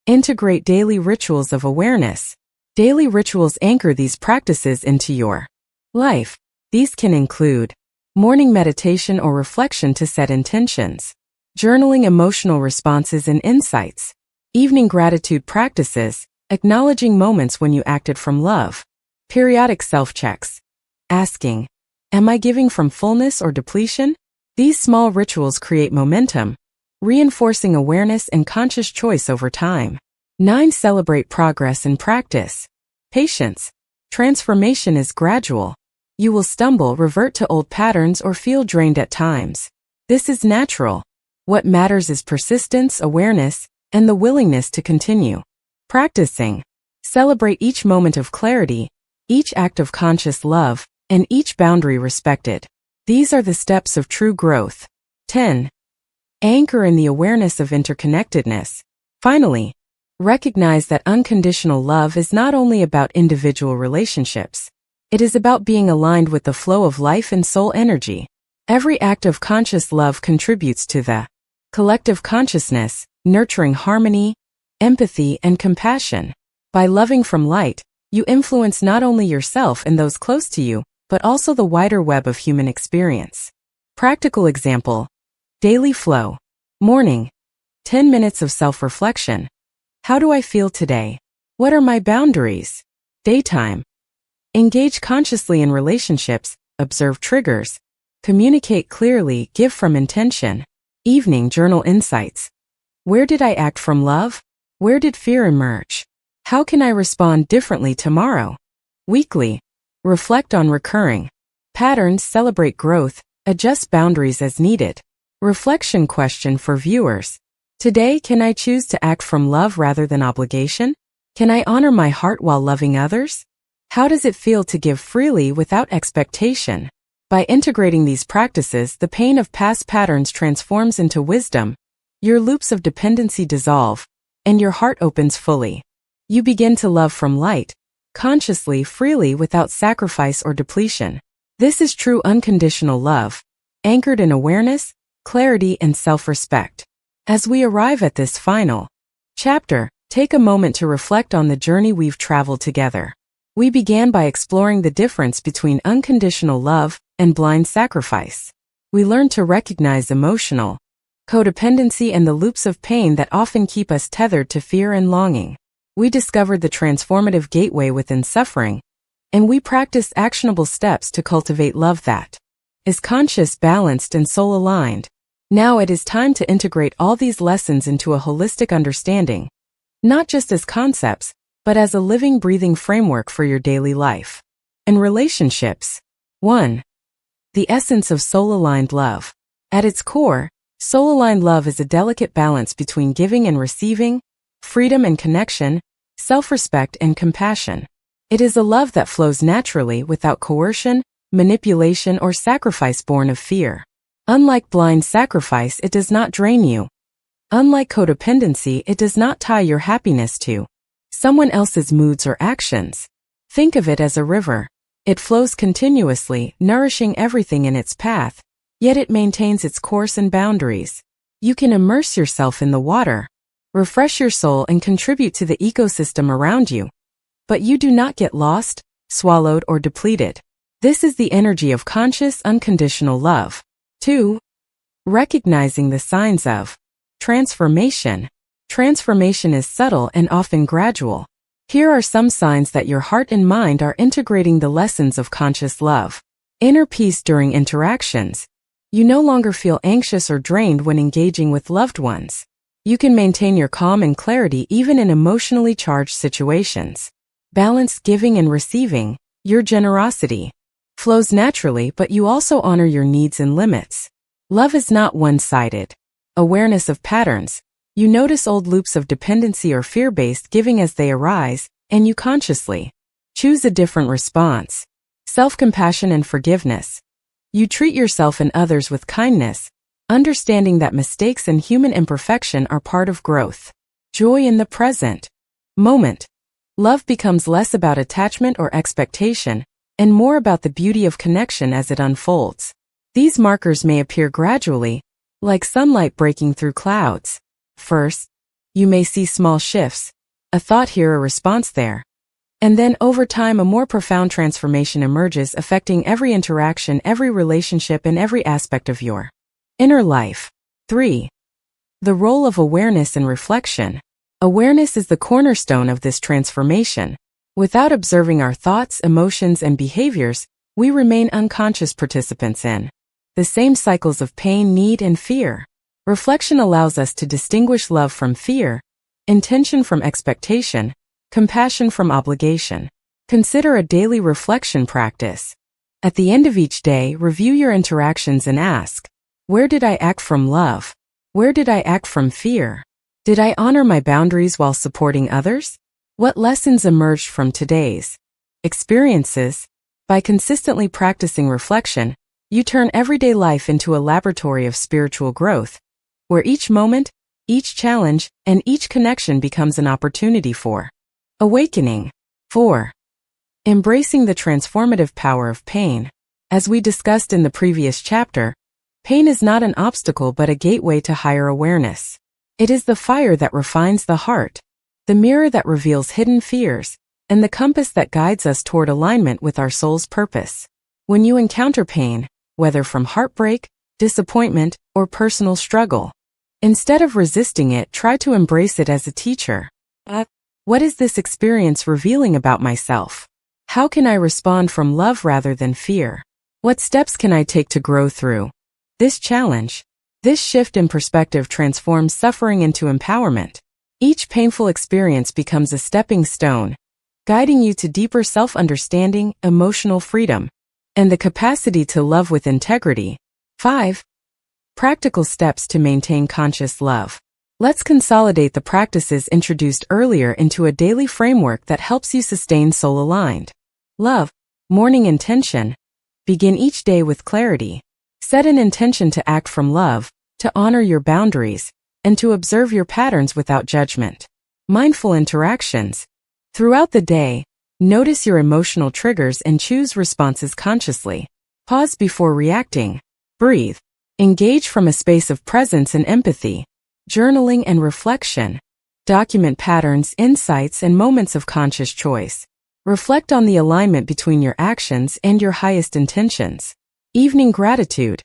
Integrate daily rituals of awareness. Daily rituals anchor these practices into your life. These can include morning meditation or reflection to set intentions, journaling emotional responses and insights, evening gratitude practices, acknowledging moments when you acted from love, periodic self-checks, asking, am I giving from fullness or depletion? These small rituals create momentum, reinforcing awareness and conscious choice over time. 9. Celebrate progress in practice. Patience. Transformation is gradual. You will stumble, revert to old patterns, or feel drained at times. This is natural. What matters is persistence, awareness, and the willingness to continue practicing. Celebrate each moment of clarity, each act of conscious love, and each boundary respected. These are the steps of true growth. 10. Anchor in the awareness of interconnectedness. Finally, recognize that unconditional love is not only about individual relationships. It is about being aligned with the flow of life and soul energy. Every act of conscious love contributes to the collective consciousness, nurturing harmony, empathy, and compassion. By loving from light, you influence not only yourself and those close to you, but also the wider web of human experience. Practical example: daily flow. Morning, 10 minutes of self-reflection. How do I feel today? What are my boundaries? Daytime. Engage consciously in relationships, observe triggers, communicate clearly, give from intention. Evening journal insights. Where did I act from love? Where did fear emerge? How can I respond differently tomorrow? Weekly. Reflect on recurring patterns, celebrate growth, adjust boundaries as needed. Reflection question for viewers. Today, can I choose to act from love rather than obligation? Can I honor my heart while loving others? How does it feel to give freely without expectation? By integrating these practices, the pain of past patterns transforms into wisdom, your loops of dependency dissolve, and your heart opens fully. You begin to love from light, consciously, freely, without sacrifice or depletion. This is true unconditional love, anchored in awareness, clarity, and self-respect. As we arrive at this final chapter, take a moment to reflect on the journey we've traveled together. We began by exploring the difference between unconditional love and blind sacrifice. We learned to recognize emotional codependency and the loops of pain that often keep us tethered to fear and longing. We discovered the transformative gateway within suffering, and we practiced actionable steps to cultivate love that is conscious, balanced, and soul-aligned. Now it is time to integrate all these lessons into a holistic understanding, not just as concepts, but as a living, breathing framework for your daily life and relationships. 1. The essence of soul-aligned love. At its core, soul-aligned love is a delicate balance between giving and receiving, freedom and connection, self-respect and compassion. It is a love that flows naturally without coercion, manipulation, or sacrifice born of fear. Unlike blind sacrifice, it does not drain you. Unlike codependency, it does not tie your happiness to someone else's moods or actions. Think of it as a river. It flows continuously, nourishing everything in its path, yet it maintains its course and boundaries. You can immerse yourself in the water, refresh your soul, and contribute to the ecosystem around you. But you do not get lost, swallowed, or depleted. This is the energy of conscious, unconditional love. 2. Recognizing the signs of transformation. Transformation is subtle and often gradual. Here are some signs that your heart and mind are integrating the lessons of conscious love. Inner peace during interactions. You no longer feel anxious or drained when engaging with loved ones. You can maintain your calm and clarity even in emotionally charged situations. Balanced giving and receiving. Your generosity flows naturally, but you also honor your needs and limits. Love is not one-sided. Awareness of patterns. You notice old loops of dependency or fear-based giving as they arise, and you consciously choose a different response. Self-compassion and forgiveness. You treat yourself and others with kindness, understanding that mistakes and human imperfection are part of growth. Joy in the present moment. Love becomes less about attachment or expectation, and more about the beauty of connection as it unfolds. These markers may appear gradually, like sunlight breaking through clouds. First, you may see small shifts, a thought here, a response there. And then over time, a more profound transformation emerges, affecting every interaction, every relationship, and every aspect of your inner life. 3. The role of awareness and reflection. Awareness is the cornerstone of this transformation. Without observing our thoughts, emotions, and behaviors, we remain unconscious participants in the same cycles of pain, need, and fear. Reflection allows us to distinguish love from fear, intention from expectation, compassion from obligation. Consider a daily reflection practice. At the end of each day, review your interactions and ask, where did I act from love? Where did I act from fear? Did I honor my boundaries while supporting others? What lessons emerged from today's experiences? By consistently practicing reflection, you turn everyday life into a laboratory of spiritual growth, where each moment, each challenge, and each connection becomes an opportunity for awakening. 4. Embracing the transformative power of pain. As we discussed in the previous chapter, pain is not an obstacle but a gateway to higher awareness. It is the fire that refines the heart, the mirror that reveals hidden fears, and the compass that guides us toward alignment with our soul's purpose. When you encounter pain, whether from heartbreak, disappointment, or personal struggle, instead of resisting it, try to embrace it as a teacher. What is this experience revealing about myself? How can I respond from love rather than fear? What steps can I take to grow through this challenge? This shift in perspective transforms suffering into empowerment. Each painful experience becomes a stepping stone, guiding you to deeper self-understanding, emotional freedom, and the capacity to love with integrity. 5. Practical steps to maintain conscious love. Let's consolidate the practices introduced earlier into a daily framework that helps you sustain soul-aligned love. Morning intention. Begin each day with clarity. Set an intention to act from love, to honor your boundaries, and to observe your patterns without judgment. Mindful interactions. Throughout the day, notice your emotional triggers and choose responses consciously. Pause before reacting. Breathe. Engage from a space of presence and empathy. Journaling and reflection. Document patterns, insights, and moments of conscious choice. Reflect on the alignment between your actions and your highest intentions. Evening gratitude.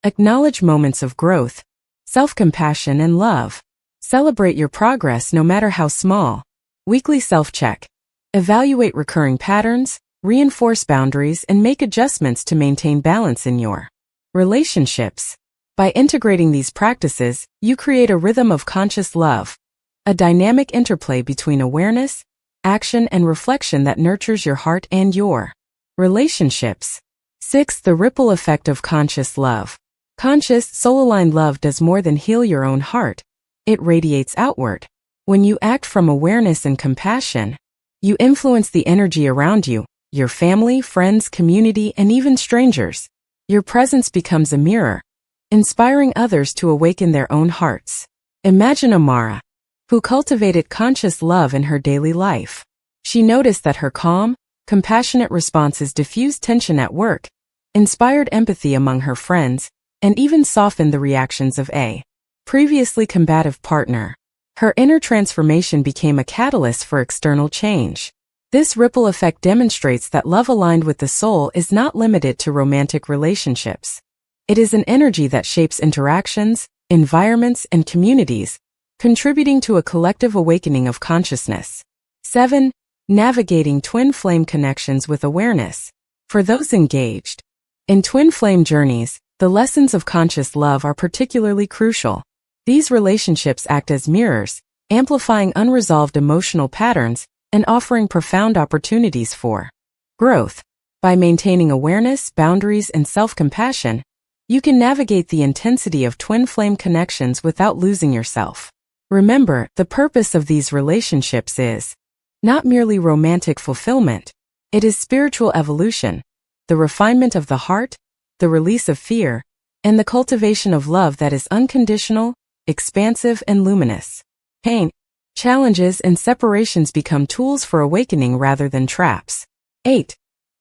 Acknowledge moments of growth, self-compassion, and love. Celebrate your progress no matter how small. Weekly self-check. Evaluate recurring patterns, reinforce boundaries, and make adjustments to maintain balance in your relationships. By integrating these practices, you create a rhythm of conscious love, a dynamic interplay between awareness, action, and reflection that nurtures your heart and your relationships. 6. The ripple effect of conscious love. Conscious, soul-aligned love does more than heal your own heart. It radiates outward. When you act from awareness and compassion, you influence the energy around you, your family, friends, community, and even strangers. Your presence becomes a mirror, inspiring others to awaken their own hearts. Imagine Amara, who cultivated conscious love in her daily life. She noticed that her calm, compassionate responses diffused tension at work, inspired empathy among her friends, and even softened the reactions of a previously combative partner. Her inner transformation became a catalyst for external change. This ripple effect demonstrates that love aligned with the soul is not limited to romantic relationships. It is an energy that shapes interactions, environments, and communities, contributing to a collective awakening of consciousness. 7. Navigating twin flame connections with awareness. For those engaged in twin flame journeys, the lessons of conscious love are particularly crucial. These relationships act as mirrors, amplifying unresolved emotional patterns and offering profound opportunities for growth. By maintaining awareness, boundaries, and self-compassion, you can navigate the intensity of twin flame connections without losing yourself. Remember, the purpose of these relationships is not merely romantic fulfillment. It is spiritual evolution, the refinement of the heart, the release of fear, and the cultivation of love that is unconditional, expansive, and luminous. Pain, challenges, and separations become tools for awakening rather than traps. 8.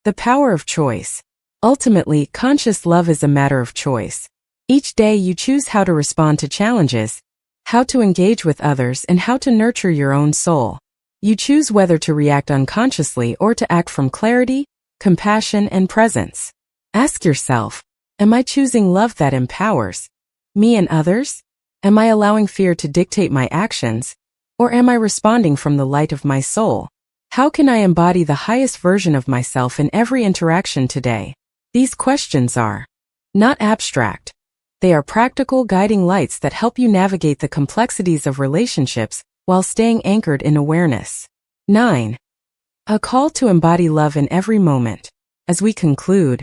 The power of choice. Ultimately, conscious love is a matter of choice. Each day you choose how to respond to challenges, how to engage with others, and how to nurture your own soul. You choose whether to react unconsciously or to act from clarity, compassion, and presence. Ask yourself, am I choosing love that empowers me and others? Am I allowing fear to dictate my actions, or am I responding from the light of my soul? How can I embody the highest version of myself in every interaction today? These questions are not abstract. They are practical guiding lights that help you navigate the complexities of relationships while staying anchored in awareness. 9. A call to embody love in every moment. As we conclude,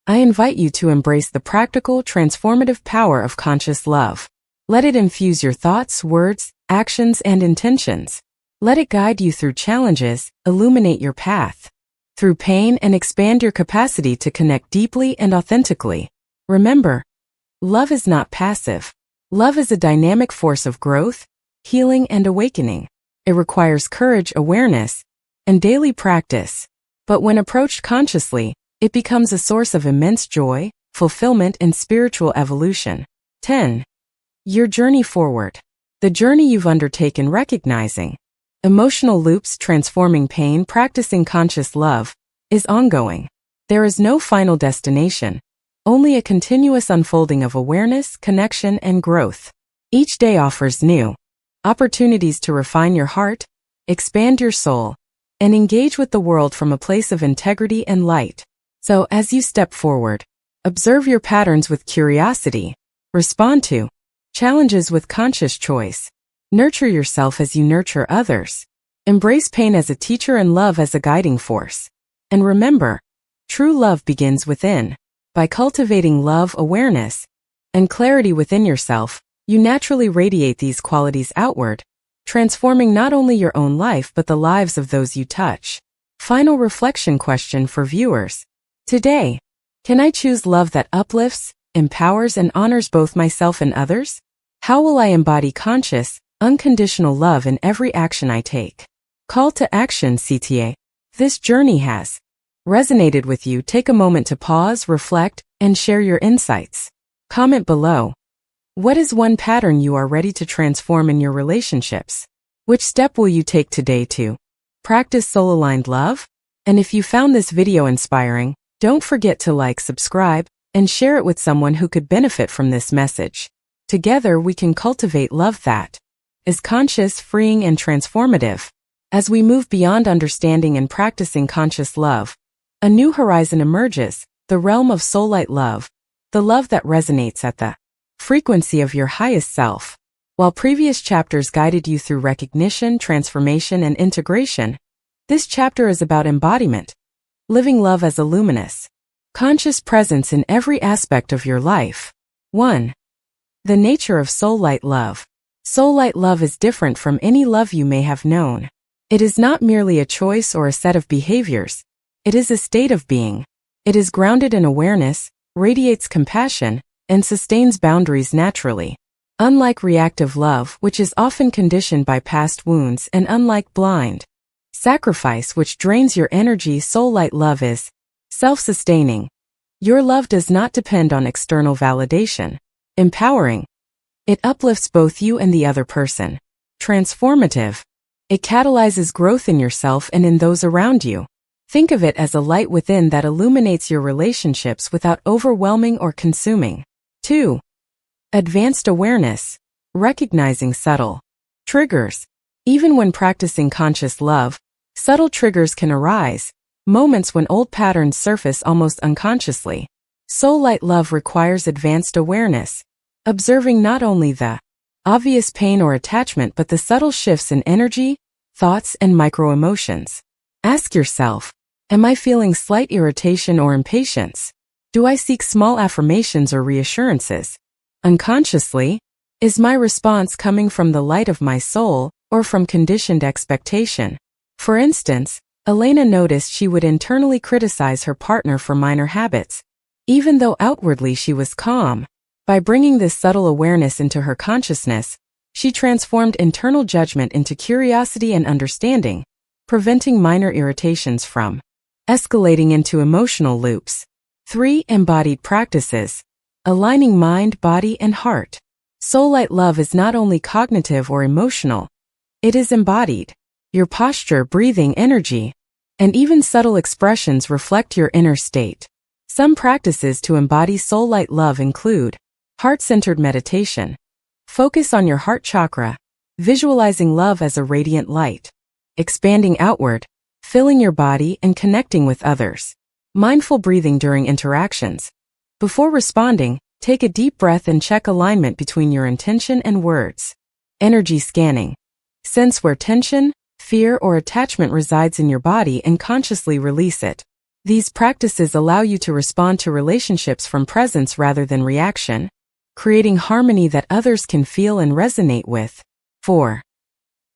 I invite you to embrace the practical, transformative power of conscious love. Let it infuse your thoughts, words, actions, and intentions. Let it guide you through challenges, illuminate your path through pain, and expand your capacity to connect deeply and authentically. Remember, love is not passive. Love is a dynamic force of growth, healing, and awakening. It requires courage, awareness, and daily practice. But when approached consciously, it becomes a source of immense joy, fulfillment, and spiritual evolution. 10. Your journey forward. The journey you've undertaken recognizing emotional loops, transforming pain, practicing conscious love, is ongoing. There is no final destination, only a continuous unfolding of awareness, connection, and growth. Each day offers new opportunities to refine your heart, expand your soul, and engage with the world from a place of integrity and light. So, as you step forward, observe your patterns with curiosity, Respond to challenges with conscious choice. Nurture yourself as you nurture others. Embrace pain as a teacher and love as a guiding force. And remember, true love begins within. By cultivating love, awareness, and clarity within yourself, you naturally radiate these qualities outward, transforming not only your own life but the lives of those you touch. Final reflection question for viewers. Today, can I choose love that uplifts, empowers, and honors both myself and others? How will I embody conscious, unconditional love in every action I take? Call to action, CTA. This journey has resonated with you. Take a moment to pause, reflect, and share your insights. Comment below. What is one pattern you are ready to transform in your relationships? Which step will you take today to practice soul-aligned love? And if you found this video inspiring, don't forget to like, subscribe, and share it with someone who could benefit from this message. Together we can cultivate love that is conscious, freeing, and transformative. As we move beyond understanding and practicing conscious love, a new horizon emerges, the realm of soul-light love, the love that resonates at the frequency of your highest self. While previous chapters guided you through recognition, transformation, and integration, this chapter is about embodiment, living love as a luminous, conscious presence in every aspect of your life. 1. The nature of soul-light love. Soul-light love is different from any love you may have known. It is not merely a choice or a set of behaviors. It is a state of being. It is grounded in awareness, radiates compassion, and sustains boundaries naturally. Unlike reactive love, which is often conditioned by past wounds, and unlike blind sacrifice, which drains your energy, soul-light love is self-sustaining. Your love does not depend on external validation. Empowering. It uplifts both you and the other person. Transformative. It catalyzes growth in yourself and in those around you. Think of it as a light within that illuminates your relationships without overwhelming or consuming. 2. Advanced awareness. Recognizing subtle triggers. Even when practicing conscious love, subtle triggers can arise, moments when old patterns surface almost unconsciously. Soul-light love requires advanced awareness, observing not only the obvious pain or attachment but the subtle shifts in energy, thoughts, and micro-emotions. Ask yourself, am I feeling slight irritation or impatience? Do I seek small affirmations or reassurances? Unconsciously, is my response coming from the light of my soul or from conditioned expectation? For instance, Elena noticed she would internally criticize her partner for minor habits, even though outwardly she was calm. By bringing this subtle awareness into her consciousness, she transformed internal judgment into curiosity and understanding, preventing minor irritations from escalating into emotional loops. 3. Embodied practices. Aligning mind, body, and heart. Soul-light love is not only cognitive or emotional, it is embodied. Your posture, breathing, energy, and even subtle expressions reflect your inner state. Some practices to embody soul-light love include heart-centered meditation. Focus on your heart chakra, visualizing love as a radiant light. Expanding outward, filling your body and connecting with others. Mindful breathing during interactions. Before responding, take a deep breath and check alignment between your intention and words. Energy scanning. Sense where tension, fear, or attachment resides in your body and consciously release it. These practices allow you to respond to relationships from presence rather than reaction, creating harmony that others can feel and resonate with. 4.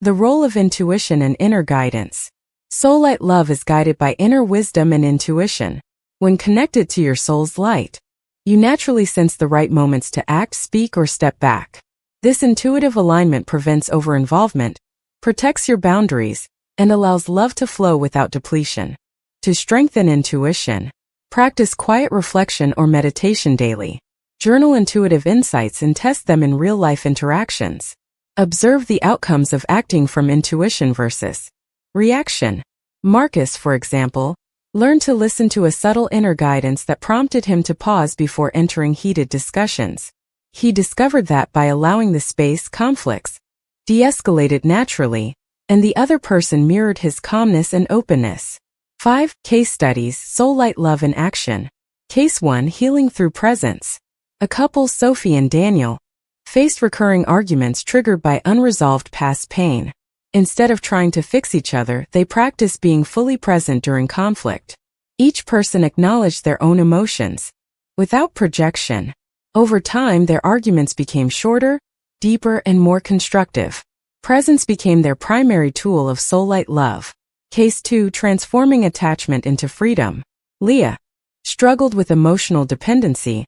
The role of intuition and inner guidance. Soul-light love is guided by inner wisdom and intuition. When connected to your soul's light, you naturally sense the right moments to act, speak, or step back. This intuitive alignment prevents over-involvement, protects your boundaries, and allows love to flow without depletion. To strengthen intuition, practice quiet reflection or meditation daily. Journal intuitive insights and test them in real-life interactions. Observe the outcomes of acting from intuition versus reaction. Marcus, for example, learned to listen to a subtle inner guidance that prompted him to pause before entering heated discussions. He discovered that by allowing the space, conflicts de-escalated naturally, and the other person mirrored his calmness and openness. 5. Case studies. Soul-light love in action. Case 1. Healing through presence. A couple, Sophie and Daniel, faced recurring arguments triggered by unresolved past pain. Instead of trying to fix each other, they practiced being fully present during conflict. Each person acknowledged their own emotions, without projection. Over time, their arguments became shorter, deeper, and more constructive. Presence became their primary tool of soullight love. Case 2, transforming attachment into freedom. Leah struggled with emotional dependency,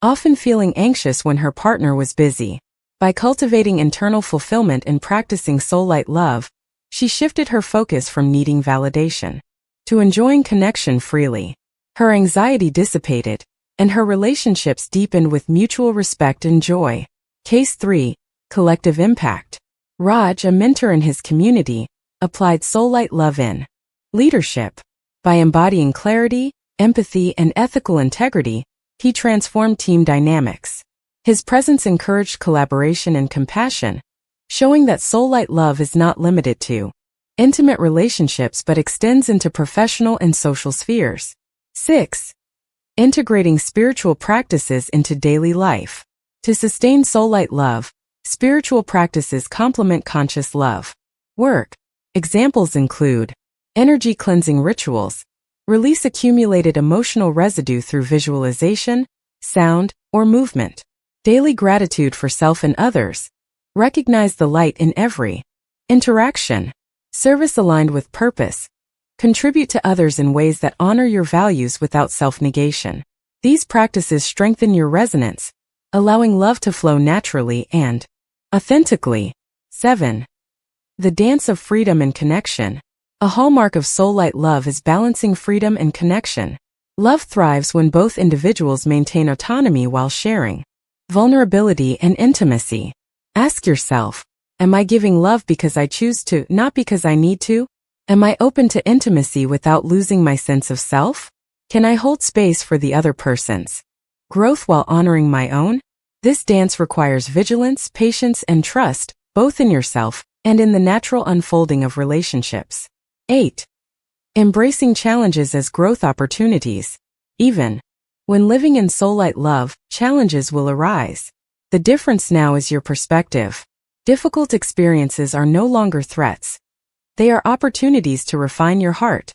often feeling anxious when her partner was busy. By cultivating internal fulfillment and practicing soullight love, she shifted her focus from needing validation to enjoying connection freely. Her anxiety dissipated, and her relationships deepened with mutual respect and joy. Case 3, collective impact. Raj, a mentor in his community, applied soullight love in leadership. By embodying clarity, empathy, and ethical integrity, he transformed team dynamics. His presence encouraged collaboration and compassion, showing that soullight love is not limited to intimate relationships but extends into professional and social spheres. 6. Integrating spiritual practices into daily life. To sustain soullight love, spiritual practices complement conscious love work. Examples include energy cleansing rituals, release accumulated emotional residue through visualization, sound, or movement. Daily gratitude for self and others, recognize the light in every interaction. Service aligned with purpose, contribute to others in ways that honor your values without self-negation. These practices strengthen your resonance, allowing love to flow naturally and authentically. 7. The dance of freedom and connection. A hallmark of soullight love is balancing freedom and connection. Love thrives when both individuals maintain autonomy while sharing vulnerability and intimacy. Ask yourself, am I giving love because I choose to, not because I need to? Am I open to intimacy without losing my sense of self? Can I hold space for the other person's growth while honoring my own? This dance requires vigilance, patience, and trust, both in yourself and in the natural unfolding of relationships. 8. Embracing challenges as growth opportunities. Even when living in soullight love, challenges will arise. The difference now is your perspective. Difficult experiences are no longer threats. They are opportunities to refine your heart,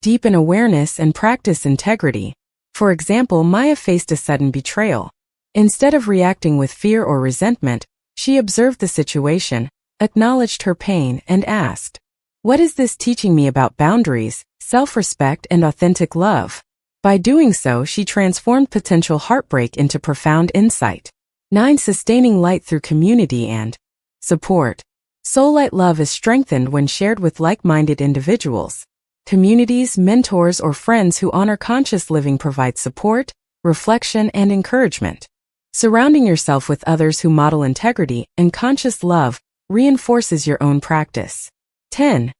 deepen awareness, and practice integrity. For example, Maya faced a sudden betrayal. Instead of reacting with fear or resentment, she observed the situation, acknowledged her pain, and asked, "What is this teaching me about boundaries, self-respect, and authentic love?" By doing so, she transformed potential heartbreak into profound insight. 9. Sustaining light through community and support. Soullight love is strengthened when shared with like-minded individuals. Communities, mentors, or friends who honor conscious living provide support, reflection, and encouragement. Surrounding yourself with others who model integrity and conscious love reinforces your own practice. 10.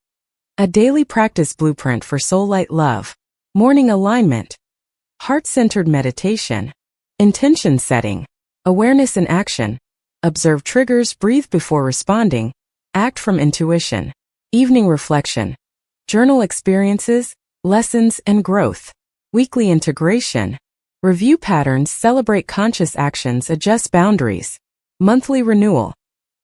A daily practice blueprint for soullight love. Morning alignment. Heart-centered meditation. Intention setting. Awareness in action. Observe triggers, breathe before responding. Act from intuition. Evening reflection. Journal experiences, lessons, and growth. Weekly integration. Review patterns, celebrate conscious actions, adjust boundaries. Monthly renewal.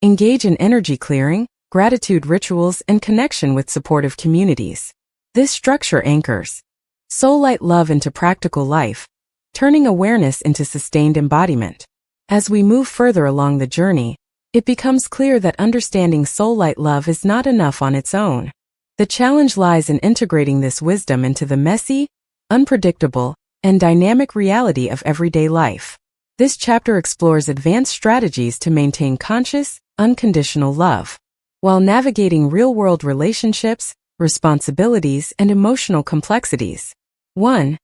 Engage in energy clearing, gratitude rituals, and connection with supportive communities. This structure anchors soullight love into practical life, turning awareness into sustained embodiment. As we move further along the journey, it becomes clear that understanding soullight love is not enough on its own. The challenge lies in integrating this wisdom into the messy, unpredictable, and dynamic reality of everyday life. This chapter explores advanced strategies to maintain conscious, unconditional love, while navigating real-world relationships, responsibilities, and emotional complexities. 1.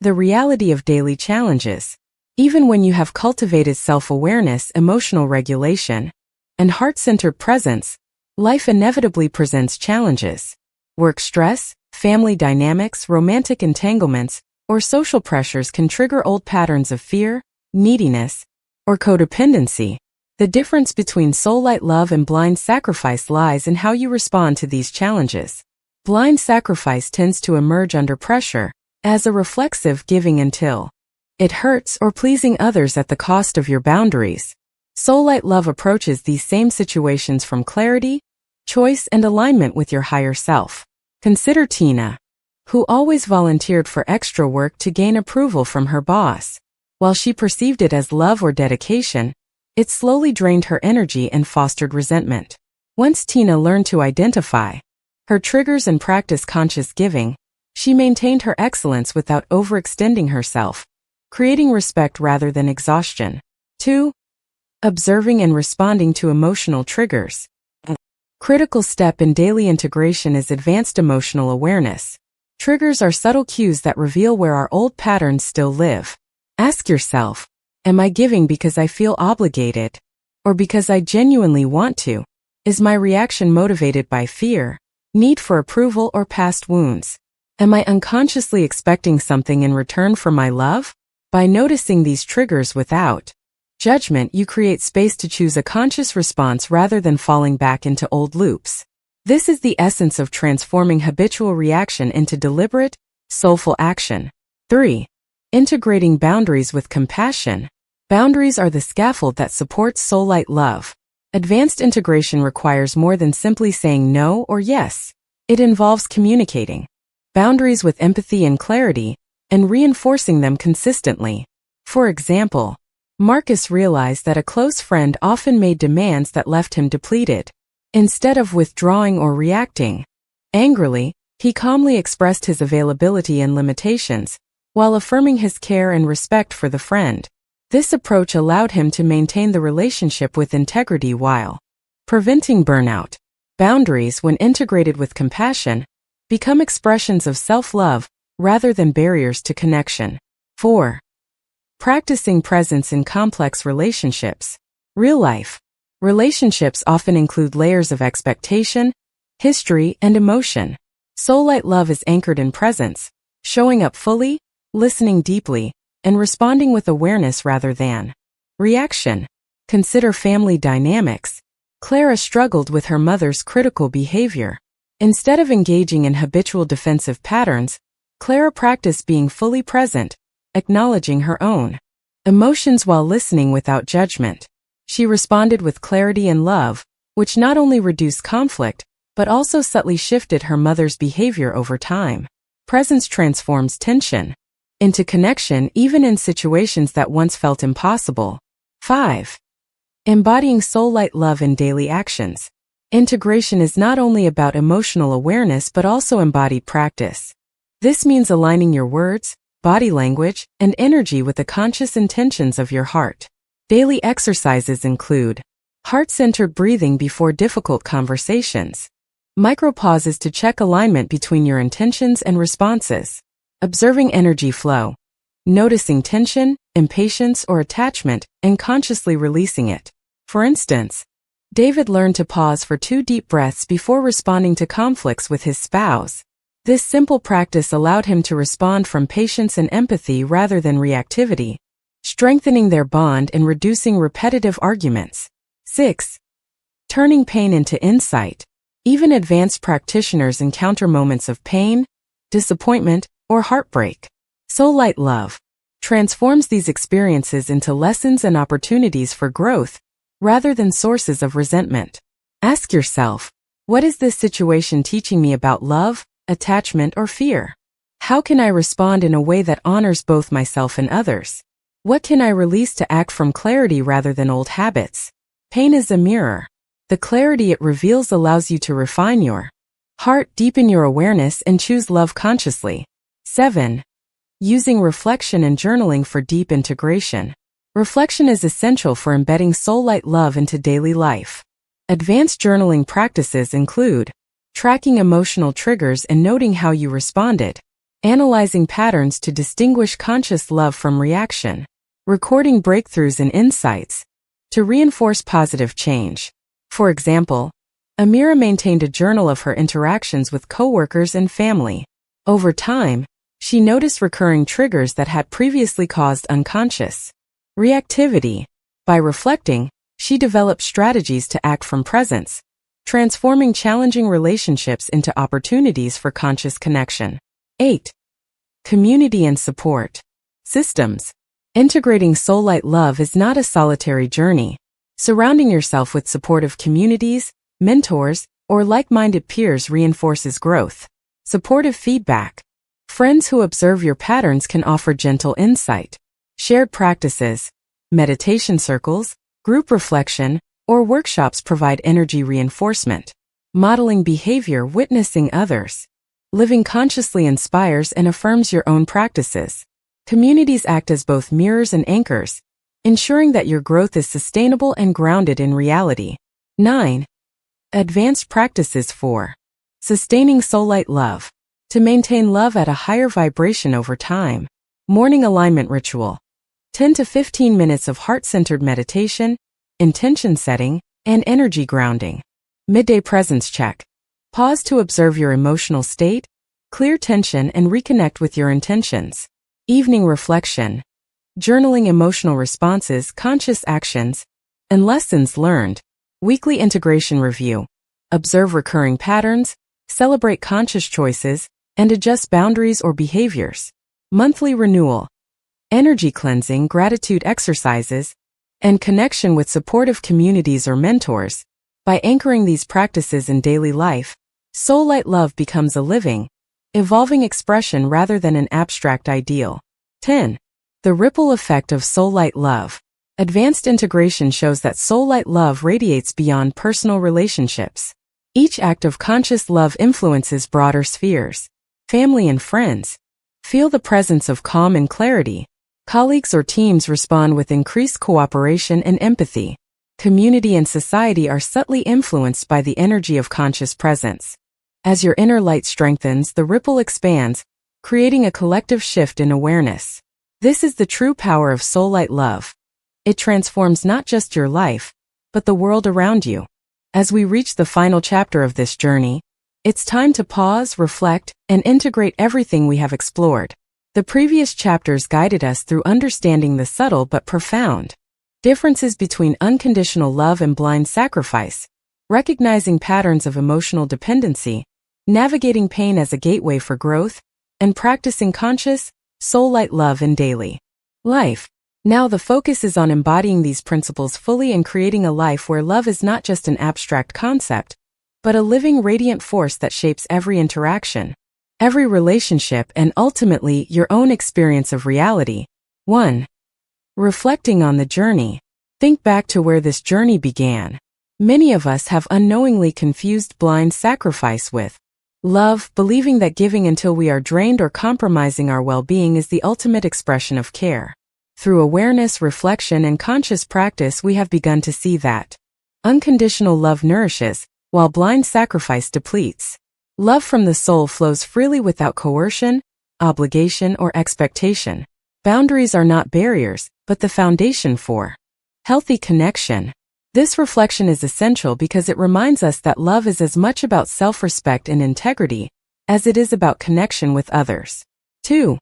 The reality of daily challenges. Even when you have cultivated self-awareness, emotional regulation, and heart-centered presence, life inevitably presents challenges. Work stress, family dynamics, romantic entanglements, or social pressures can trigger old patterns of fear, neediness, or codependency. The difference between soullight love and blind sacrifice lies in how you respond to these challenges. Blind sacrifice tends to emerge under pressure, as a reflexive giving until it hurts, or pleasing others at the cost of your boundaries. Soullight love approaches these same situations from clarity, choice, and alignment with your higher self. Consider Tina, who always volunteered for extra work to gain approval from her boss. While she perceived it as love or dedication, it slowly drained her energy and fostered resentment. Once Tina learned to identify her triggers and practice conscious giving, she maintained her excellence without overextending herself, creating respect rather than exhaustion. 2. Observing and responding to emotional triggers. A critical step in daily integration is advanced emotional awareness. Triggers are subtle cues that reveal where our old patterns still live. Ask yourself, am I giving because I feel obligated, or because I genuinely want to? Is my reaction motivated by fear, need for approval, or past wounds? Am I unconsciously expecting something in return for my love? By noticing these triggers without judgment, you create space to choose a conscious response rather than falling back into old loops. This is the essence of transforming habitual reaction into deliberate, soulful action. 3. Integrating boundaries with compassion. Boundaries are the scaffold that supports soul-light love. Advanced integration requires more than simply saying no or yes. It involves communicating boundaries with empathy and clarity, and reinforcing them consistently. For example, Marcus realized that a close friend often made demands that left him depleted. Instead of withdrawing or reacting angrily, he calmly expressed his availability and limitations, while affirming his care and respect for the friend. This approach allowed him to maintain the relationship with integrity while preventing burnout. Boundaries, when integrated with compassion, become expressions of self-love rather than barriers to connection. 4. Practicing presence in complex relationships. Real life relationships often include layers of expectation, history, and emotion. Soul-light love is anchored in presence, showing up fully, listening deeply, and responding with awareness rather than reaction. Consider family dynamics. Clara struggled with her mother's critical behavior. Instead of engaging in habitual defensive patterns, Clara practiced being fully present, acknowledging her own emotions while listening without judgment. She responded with clarity and love, which not only reduced conflict, but also subtly shifted her mother's behavior over time. Presence transforms tension into connection, even in situations that once felt impossible. 5. Embodying soul-light love in daily actions. Integration is not only about emotional awareness but also embodied practice. This means aligning your words, body language, and energy with the conscious intentions of your heart. Daily exercises include heart-centered breathing before difficult conversations, micro-pauses to check alignment between your intentions and responses, observing energy flow, noticing tension, impatience, or attachment, and consciously releasing it. For instance, David learned to pause for 2 deep breaths before responding to conflicts with his spouse. This simple practice allowed him to respond from patience and empathy rather than reactivity, strengthening their bond and reducing repetitive arguments. 6. Turning pain into insight. Even advanced practitioners encounter moments of pain, disappointment, or heartbreak. Soul-light love transforms these experiences into lessons and opportunities for growth, rather than sources of resentment. Ask yourself, what is this situation teaching me about love, attachment, or fear? How can I respond in a way that honors both myself and others? What can I release to act from clarity rather than old habits? Pain is a mirror. The clarity it reveals allows you to refine your heart, deepen your awareness, and choose love consciously. 7. Using reflection and journaling for deep integration. Reflection is essential for embedding soul-light love into daily life. Advanced journaling practices include tracking emotional triggers and noting how you responded, analyzing patterns to distinguish conscious love from reaction, recording breakthroughs and insights to reinforce positive change. For example, Amira maintained a journal of her interactions with coworkers and family. Over time, she noticed recurring triggers that had previously caused unconscious reactivity. By reflecting, she developed strategies to act from presence, transforming challenging relationships into opportunities for conscious connection. 8. Community and support systems. Integrating soullight love is not a solitary journey. Surrounding yourself with supportive communities, mentors, or like-minded peers reinforces growth. Supportive feedback. Friends who observe your patterns can offer gentle insight. Shared practices, meditation circles, group reflection, or workshops provide energy reinforcement. Modeling behavior, witnessing others. Living consciously inspires and affirms your own practices. Communities act as both mirrors and anchors, ensuring that your growth is sustainable and grounded in reality. 9. Advanced practices for sustaining soullight love. To maintain love at a higher vibration over time. Morning alignment ritual. 10 to 15 minutes of heart-centered meditation, intention setting, and energy grounding. Midday presence check. Pause to observe your emotional state, clear tension, and reconnect with your intentions. Evening reflection. Journaling emotional responses, conscious actions, and lessons learned. Weekly integration review. Observe recurring patterns, celebrate conscious choices, and adjust boundaries or behaviors. Monthly renewal. Energy cleansing, gratitude exercises, and connection with supportive communities or mentors. By anchoring these practices in daily life, soullight love becomes a living, evolving expression rather than an abstract ideal. 10. The ripple effect of soullight love. Advanced integration shows that soullight love radiates beyond personal relationships. Each act of conscious love influences broader spheres. Family and friends feel the presence of calm and clarity. Colleagues or teams respond with increased cooperation and empathy. Community and society are subtly influenced by the energy of conscious presence. As your inner light strengthens, the ripple expands, creating a collective shift in awareness. This is the true power of soullight love. It transforms not just your life, but the world around you. As we reach the final chapter of this journey, it's time to pause, reflect, and integrate everything we have explored. The previous chapters guided us through understanding the subtle but profound differences between unconditional love and blind sacrifice, recognizing patterns of emotional dependency, navigating pain as a gateway for growth, and practicing conscious, soullight love in daily life. Now the focus is on embodying these principles fully and creating a life where love is not just an abstract concept, but a living, radiant force that shapes every interaction, every relationship, and ultimately your own experience of reality. 1. Reflecting on the journey. Think back to where this journey began. Many of us have unknowingly confused blind sacrifice with love, believing that giving until we are drained or compromising our well-being is the ultimate expression of care. Through awareness, reflection, and conscious practice, we have begun to see that unconditional love nourishes, while blind sacrifice depletes. Love from the soul flows freely without coercion, obligation, or expectation. Boundaries are not barriers, but the foundation for healthy connection. This reflection is essential because it reminds us that love is as much about self-respect and integrity as it is about connection with others. 2.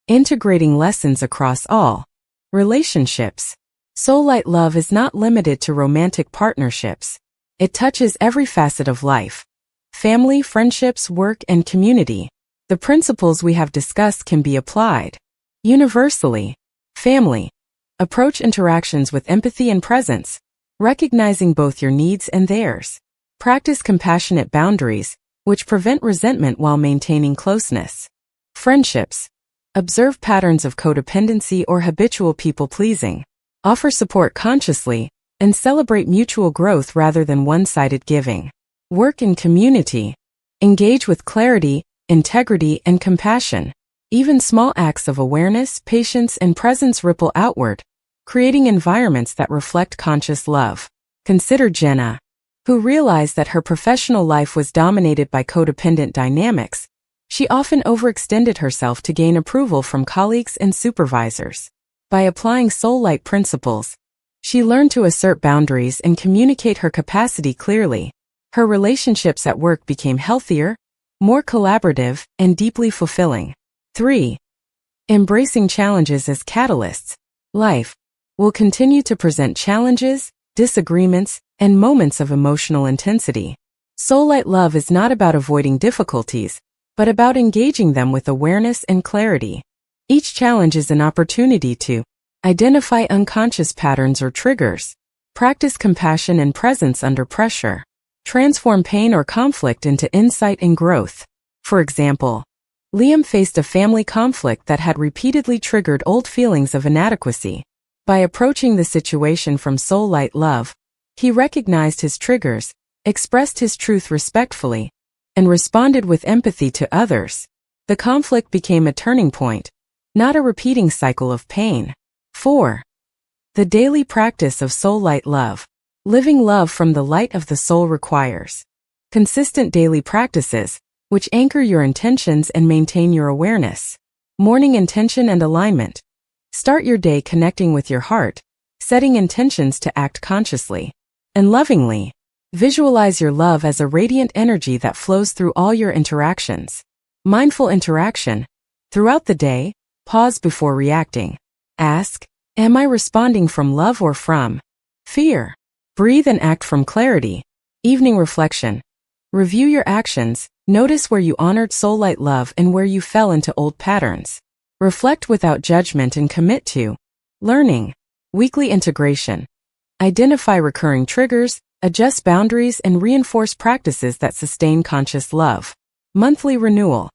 Integrating lessons across all relationships. Soullight love is not limited to romantic partnerships. It touches every facet of life: family, friendships, work, and community. The principles we have discussed can be applied universally. Family. Approach interactions with empathy and presence, recognizing both your needs and theirs. Practice compassionate boundaries, which prevent resentment while maintaining closeness. Friendships. Observe patterns of codependency or habitual people-pleasing. Offer support consciously, and celebrate mutual growth rather than one-sided giving. Work in community. Engage with clarity, integrity, and compassion. Even small acts of awareness, patience, and presence ripple outward, creating environments that reflect conscious love. Consider Jenna, who realized that her professional life was dominated by codependent dynamics. She often overextended herself to gain approval from colleagues and supervisors. By applying soul-light principles, she learned to assert boundaries and communicate her capacity clearly. Her relationships at work became healthier, more collaborative, and deeply fulfilling. 3. Embracing challenges as catalysts. Life will continue to present challenges, disagreements, and moments of emotional intensity. Soullight love is not about avoiding difficulties, but about engaging them with awareness and clarity. Each challenge is an opportunity to Identify unconscious patterns or triggers. Practice compassion and presence under pressure. Transform pain or conflict into insight and growth. For example, Liam faced a family conflict that had repeatedly triggered old feelings of inadequacy. By approaching the situation from soul-light love, he recognized his triggers, expressed his truth respectfully, and responded with empathy to others. The conflict became a turning point, not a repeating cycle of pain. 4. The daily practice of soul-light love. Living love from the light of the soul requires consistent daily practices, which anchor your intentions and maintain your awareness. Morning intention and alignment. Start your day connecting with your heart, setting intentions to act consciously and lovingly. Visualize your love as a radiant energy that flows through all your interactions. Mindful interaction. Throughout the day, pause before reacting. Ask, am I responding from love or from fear? Breathe and act from clarity. Evening reflection. Review your actions. Notice where you honored soul-light love and where you fell into old patterns. Reflect without judgment and commit to learning. Weekly integration. Identify recurring triggers, adjust boundaries, and reinforce practices that sustain conscious love. Monthly renewal.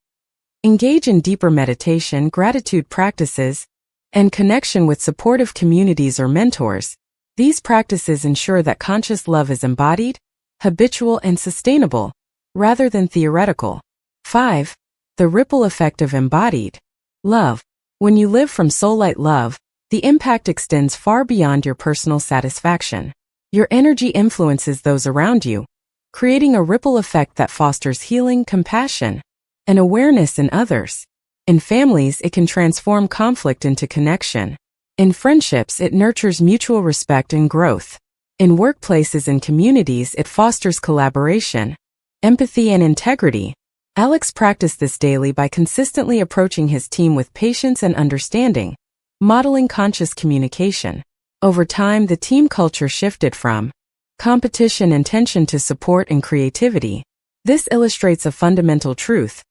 Engage in deeper meditation, gratitude practices, and connection with supportive communities or mentors. These practices ensure that conscious love is embodied, habitual, and sustainable, rather than theoretical. 5. The ripple effect of embodied love. When you live from soul-light love, the impact extends far beyond your personal satisfaction. Your energy influences those around you, creating a ripple effect that fosters healing, compassion, and awareness in others. In families, it can transform conflict into connection. In friendships, it nurtures mutual respect and growth. In workplaces and communities, it fosters collaboration, empathy, and integrity. Alex practiced this daily by consistently approaching his team with patience and understanding, modeling conscious communication. Over time, the team culture shifted from competition and tension to support and creativity. This illustrates a fundamental truth.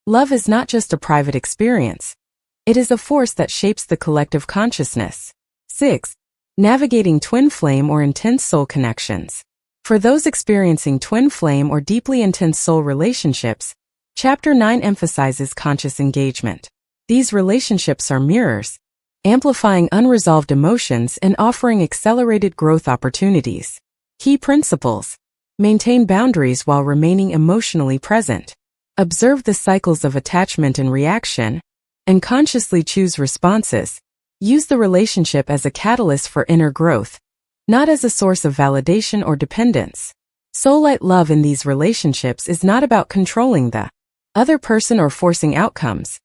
Love is not just a private experience. It is a force that shapes the collective consciousness. 6. Navigating twin flame or intense soul connections. For those experiencing twin flame or deeply intense soul relationships, Chapter 9 emphasizes conscious engagement. These relationships are mirrors, amplifying unresolved emotions and offering accelerated growth opportunities. Key principles. Maintain boundaries while remaining emotionally present. Observe the cycles of attachment and reaction, and consciously choose responses. Use the relationship as a catalyst for inner growth, not as a source of validation or dependence. Soul-light love in these relationships is not about controlling the other person or forcing outcomes.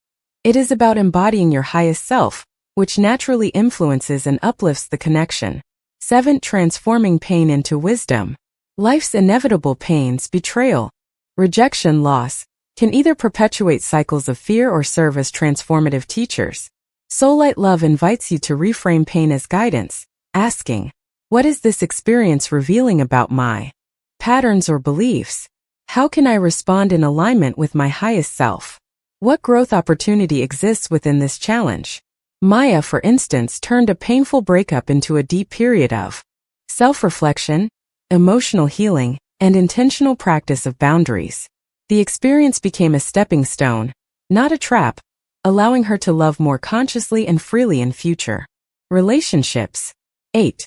It is about embodying your highest self, which naturally influences and uplifts the connection. 7. Transforming pain into wisdom. Life's inevitable pains, betrayal, rejection, loss, can either perpetuate cycles of fear or serve as transformative teachers. Soul-light love invites you to reframe pain as guidance, asking, what is this experience revealing about my patterns or beliefs? How can I respond in alignment with my highest self? What growth opportunity exists within this challenge? Maya, for instance, turned a painful breakup into a deep period of self-reflection, emotional healing, and intentional practice of boundaries. The experience became a stepping stone, not a trap, allowing her to love more consciously and freely in future relationships. 8.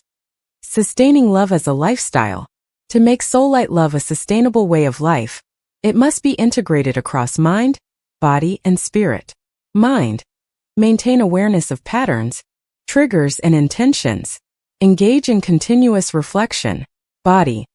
Sustaining love as a lifestyle. To make soul-light love a sustainable way of life, it must be integrated across mind, body, and spirit. Mind. Maintain awareness of patterns, triggers, and intentions. Engage in continuous reflection. Body.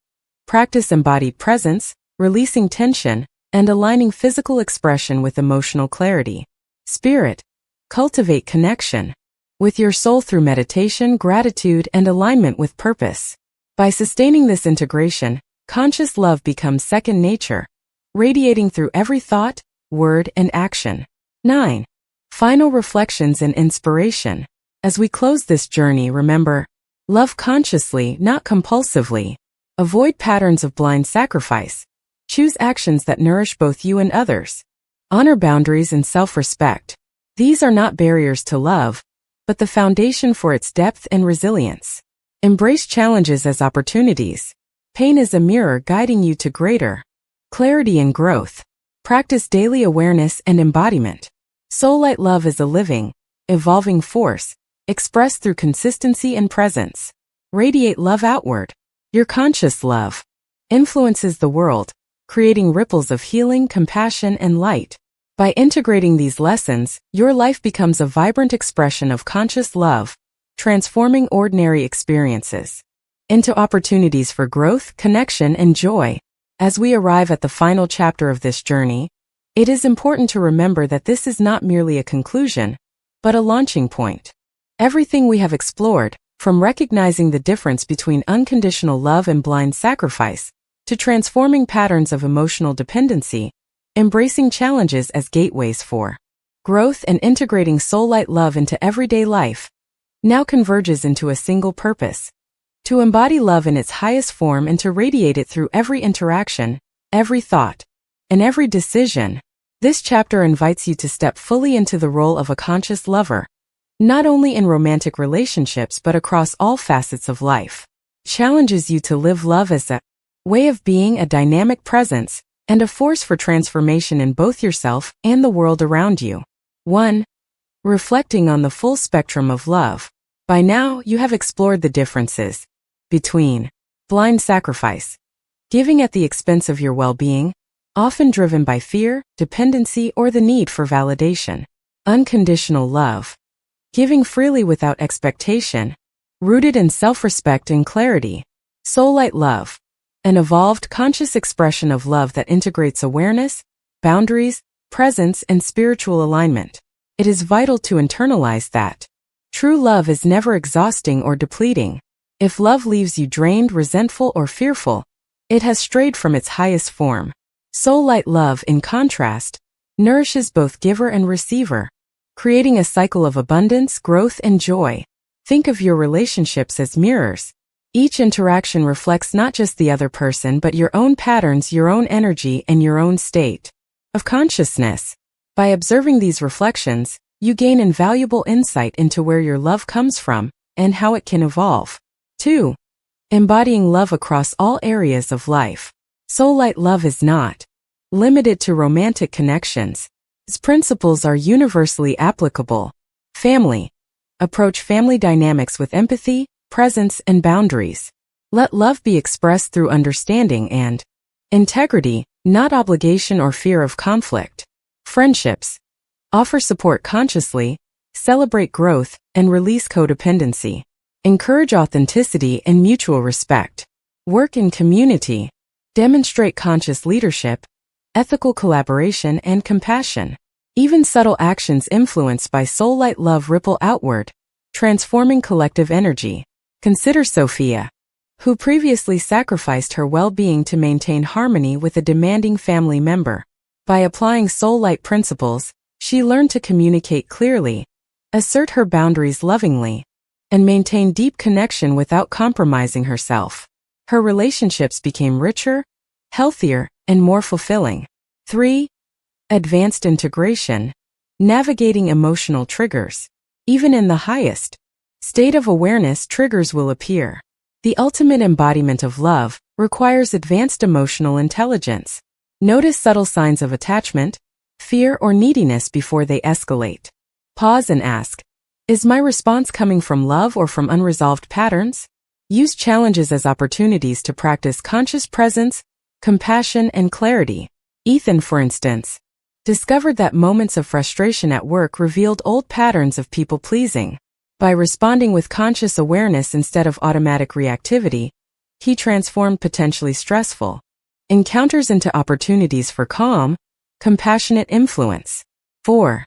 Practice embodied presence, releasing tension, and aligning physical expression with emotional clarity. Spirit. Cultivate connection with your soul through meditation, gratitude, and alignment with purpose. By sustaining this integration, conscious love becomes second nature, radiating through every thought, word, and action. 9. Final reflections and inspiration. As we close this journey, remember, love consciously, not compulsively. Avoid patterns of blind sacrifice. Choose actions that nourish both you and others. Honor boundaries and self-respect. These are not barriers to love, but the foundation for its depth and resilience. Embrace challenges as opportunities. Pain is a mirror guiding you to greater clarity and growth. Practice daily awareness and embodiment. Soul-light love is a living, evolving force, expressed through consistency and presence. Radiate love outward. Your conscious love influences the world, creating ripples of healing, compassion, and light. By integrating these lessons, your life becomes a vibrant expression of conscious love, transforming ordinary experiences into opportunities for growth, connection, and joy. As we arrive at the final chapter of this journey, it is important to remember that this is not merely a conclusion, but a launching point. Everything we have explored, from recognizing the difference between unconditional love and blind sacrifice, to transforming patterns of emotional dependency, embracing challenges as gateways for growth, and integrating soul-light love into everyday life, now converges into a single purpose: to embody love in its highest form and to radiate it through every interaction, every thought, and every decision. This chapter invites you to step fully into the role of a conscious lover, not only in romantic relationships but across all facets of life. Challenges you to live love as a way of being, a dynamic presence, and a force for transformation in both yourself and the world around you. 1. Reflecting on the full spectrum of love. By now, you have explored the differences between blind sacrifice, giving at the expense of your well-being, often driven by fear, dependency, or the need for validation. Unconditional love, giving freely without expectation, rooted in self-respect and clarity. Soul-light love, an evolved, conscious expression of love that integrates awareness, boundaries, presence, and spiritual alignment. It is vital to internalize that true love is never exhausting or depleting. If love leaves you drained, resentful, or fearful, it has strayed from its highest form. Soul-light love, in contrast, nourishes both giver and receiver, creating a cycle of abundance, growth, and joy. Think of your relationships as mirrors. Each interaction reflects not just the other person but your own patterns, your own energy, and your own state of consciousness. By observing these reflections, you gain invaluable insight into where your love comes from and how it can evolve. 2. Embodying love across all areas of life. Soul-light love is not limited to romantic connections. Its principles are universally applicable. Family. Approach family dynamics with empathy, presence, and boundaries. Let love be expressed through understanding and integrity, not obligation or fear of conflict. Friendships. Offer support consciously, celebrate growth, and release codependency. Encourage authenticity and mutual respect. Work in community. Demonstrate conscious leadership, ethical collaboration, and compassion. Even subtle actions influenced by soul-light love ripple outward, transforming collective energy. Consider Sophia, who previously sacrificed her well-being to maintain harmony with a demanding family member. By applying soul-light principles, she learned to communicate clearly, assert her boundaries lovingly, and maintain deep connection without compromising herself. Her relationships became richer, healthier, and more fulfilling. 3. Advanced integration. Navigating emotional triggers. Even in the highest state of awareness, triggers will appear. The ultimate embodiment of love requires advanced emotional intelligence. Notice subtle signs of attachment, fear, or neediness before they escalate. Pause and ask, is my response coming from love or from unresolved patterns? Use challenges as opportunities to practice conscious presence, compassion, and clarity. Ethan, for instance, discovered that moments of frustration at work revealed old patterns of people-pleasing. By responding with conscious awareness instead of automatic reactivity, he transformed potentially stressful encounters into opportunities for calm, compassionate influence. 4.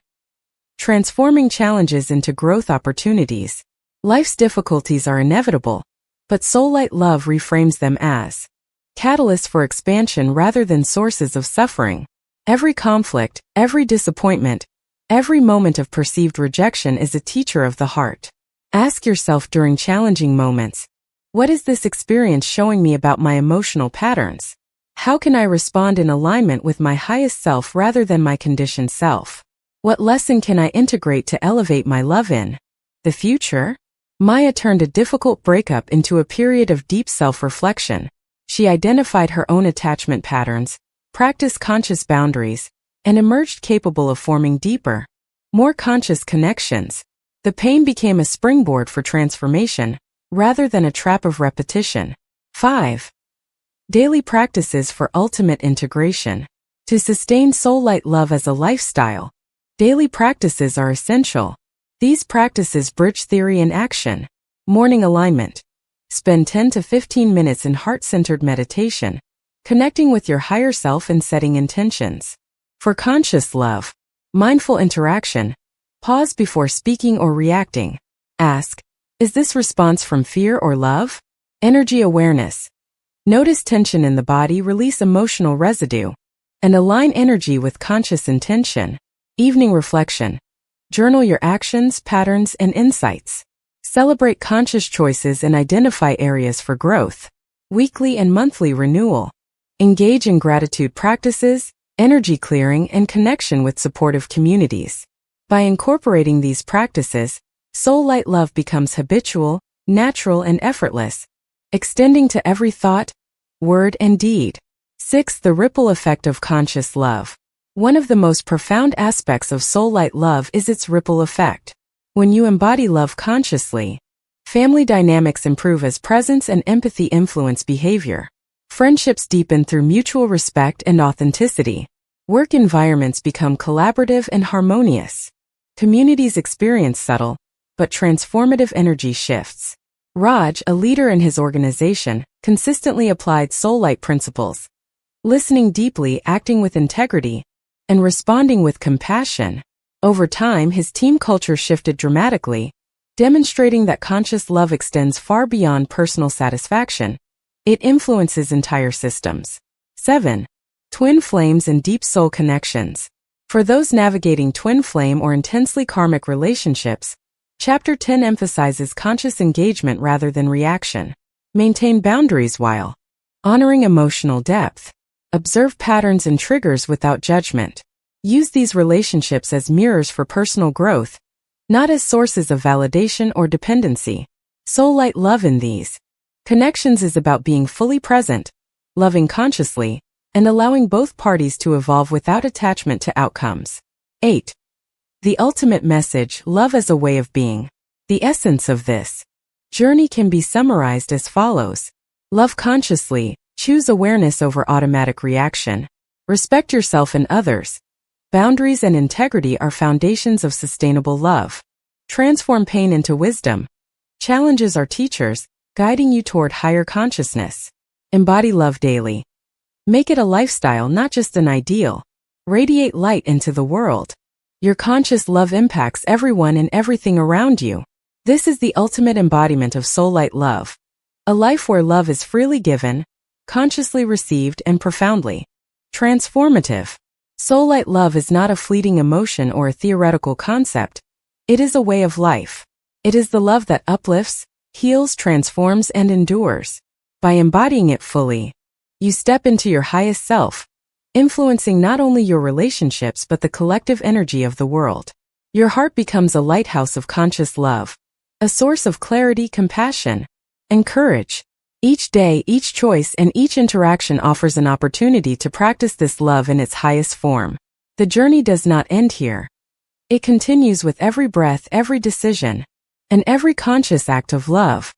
Transforming challenges into growth opportunities. Life's difficulties are inevitable, but soul-light love reframes them as catalysts for expansion rather than sources of suffering. Every conflict, every disappointment, every moment of perceived rejection is a teacher of the heart. Ask yourself during challenging moments, what is this experience showing me about my emotional patterns? How can I respond in alignment with my highest self rather than my conditioned self? What lesson can I integrate to elevate my love in The future? Maya turned a difficult breakup into a period of deep self-reflection. She identified her own attachment patterns, practiced conscious boundaries, and emerged capable of forming deeper, more conscious connections. The pain became a springboard for transformation, rather than a trap of repetition. 5. Daily practices for ultimate integration. To sustain soul-light love as a lifestyle, daily practices are essential. These practices bridge theory and action. Morning alignment. Spend 10 to 15 minutes in heart-centered meditation, connecting with your higher self and setting intentions. For conscious love, mindful interaction. Pause before speaking or reacting. Ask, is this response from fear or love? Energy awareness. Notice tension in the body, release emotional residue, and align energy with conscious intention. Evening reflection. Journal your actions, patterns, and insights. Celebrate conscious choices and identify areas for growth. Weekly and monthly renewal. Engage in gratitude practices, energy clearing, and connection with supportive communities. By incorporating these practices, soul-light love becomes habitual, natural, and effortless, extending to every thought, word, and deed. 6. The ripple effect of conscious love. One of the most profound aspects of soul-light love is its ripple effect. When you embody love consciously, family dynamics improve as presence and empathy influence behavior. Friendships deepen through mutual respect and authenticity. Work environments become collaborative and harmonious. Communities experience subtle, but transformative energy shifts. Raj, a leader in his organization, consistently applied soul-light principles, listening deeply, acting with integrity, and responding with compassion. Over time, his team culture shifted dramatically, demonstrating that conscious love extends far beyond personal satisfaction. It influences entire systems. 7. Twin flames and deep soul connections. For those navigating twin flame or intensely karmic relationships, Chapter 10 emphasizes conscious engagement rather than reaction. Maintain boundaries while honoring emotional depth. Observe patterns and triggers without judgment. Use these relationships as mirrors for personal growth, not as sources of validation or dependency. Soul-light love in these connections is about being fully present, loving consciously, and allowing both parties to evolve without attachment to outcomes. 8. The ultimate message, love as a way of being. The essence of this journey can be summarized as follows. Love consciously, choose awareness over automatic reaction. Respect yourself and others. Boundaries and integrity are foundations of sustainable love. Transform pain into wisdom. Challenges are teachers, guiding you toward higher consciousness. Embody love daily. Make it a lifestyle, not just an ideal. Radiate light into the world. Your conscious love impacts everyone and everything around you. This is the ultimate embodiment of soul-light love. A life where love is freely given, consciously received, and profoundly transformative. Soul-light love is not a fleeting emotion or a theoretical concept. It is a way of life. It is the love that uplifts, heals, transforms, and endures. By embodying it fully, you step into your highest self, influencing not only your relationships but the collective energy of the world. Your heart becomes a lighthouse of conscious love, a source of clarity, compassion, and courage. Each day, each choice, and each interaction offers an opportunity to practice this love in its highest form. The journey does not end here. It continues with every breath, every decision, and every conscious act of love.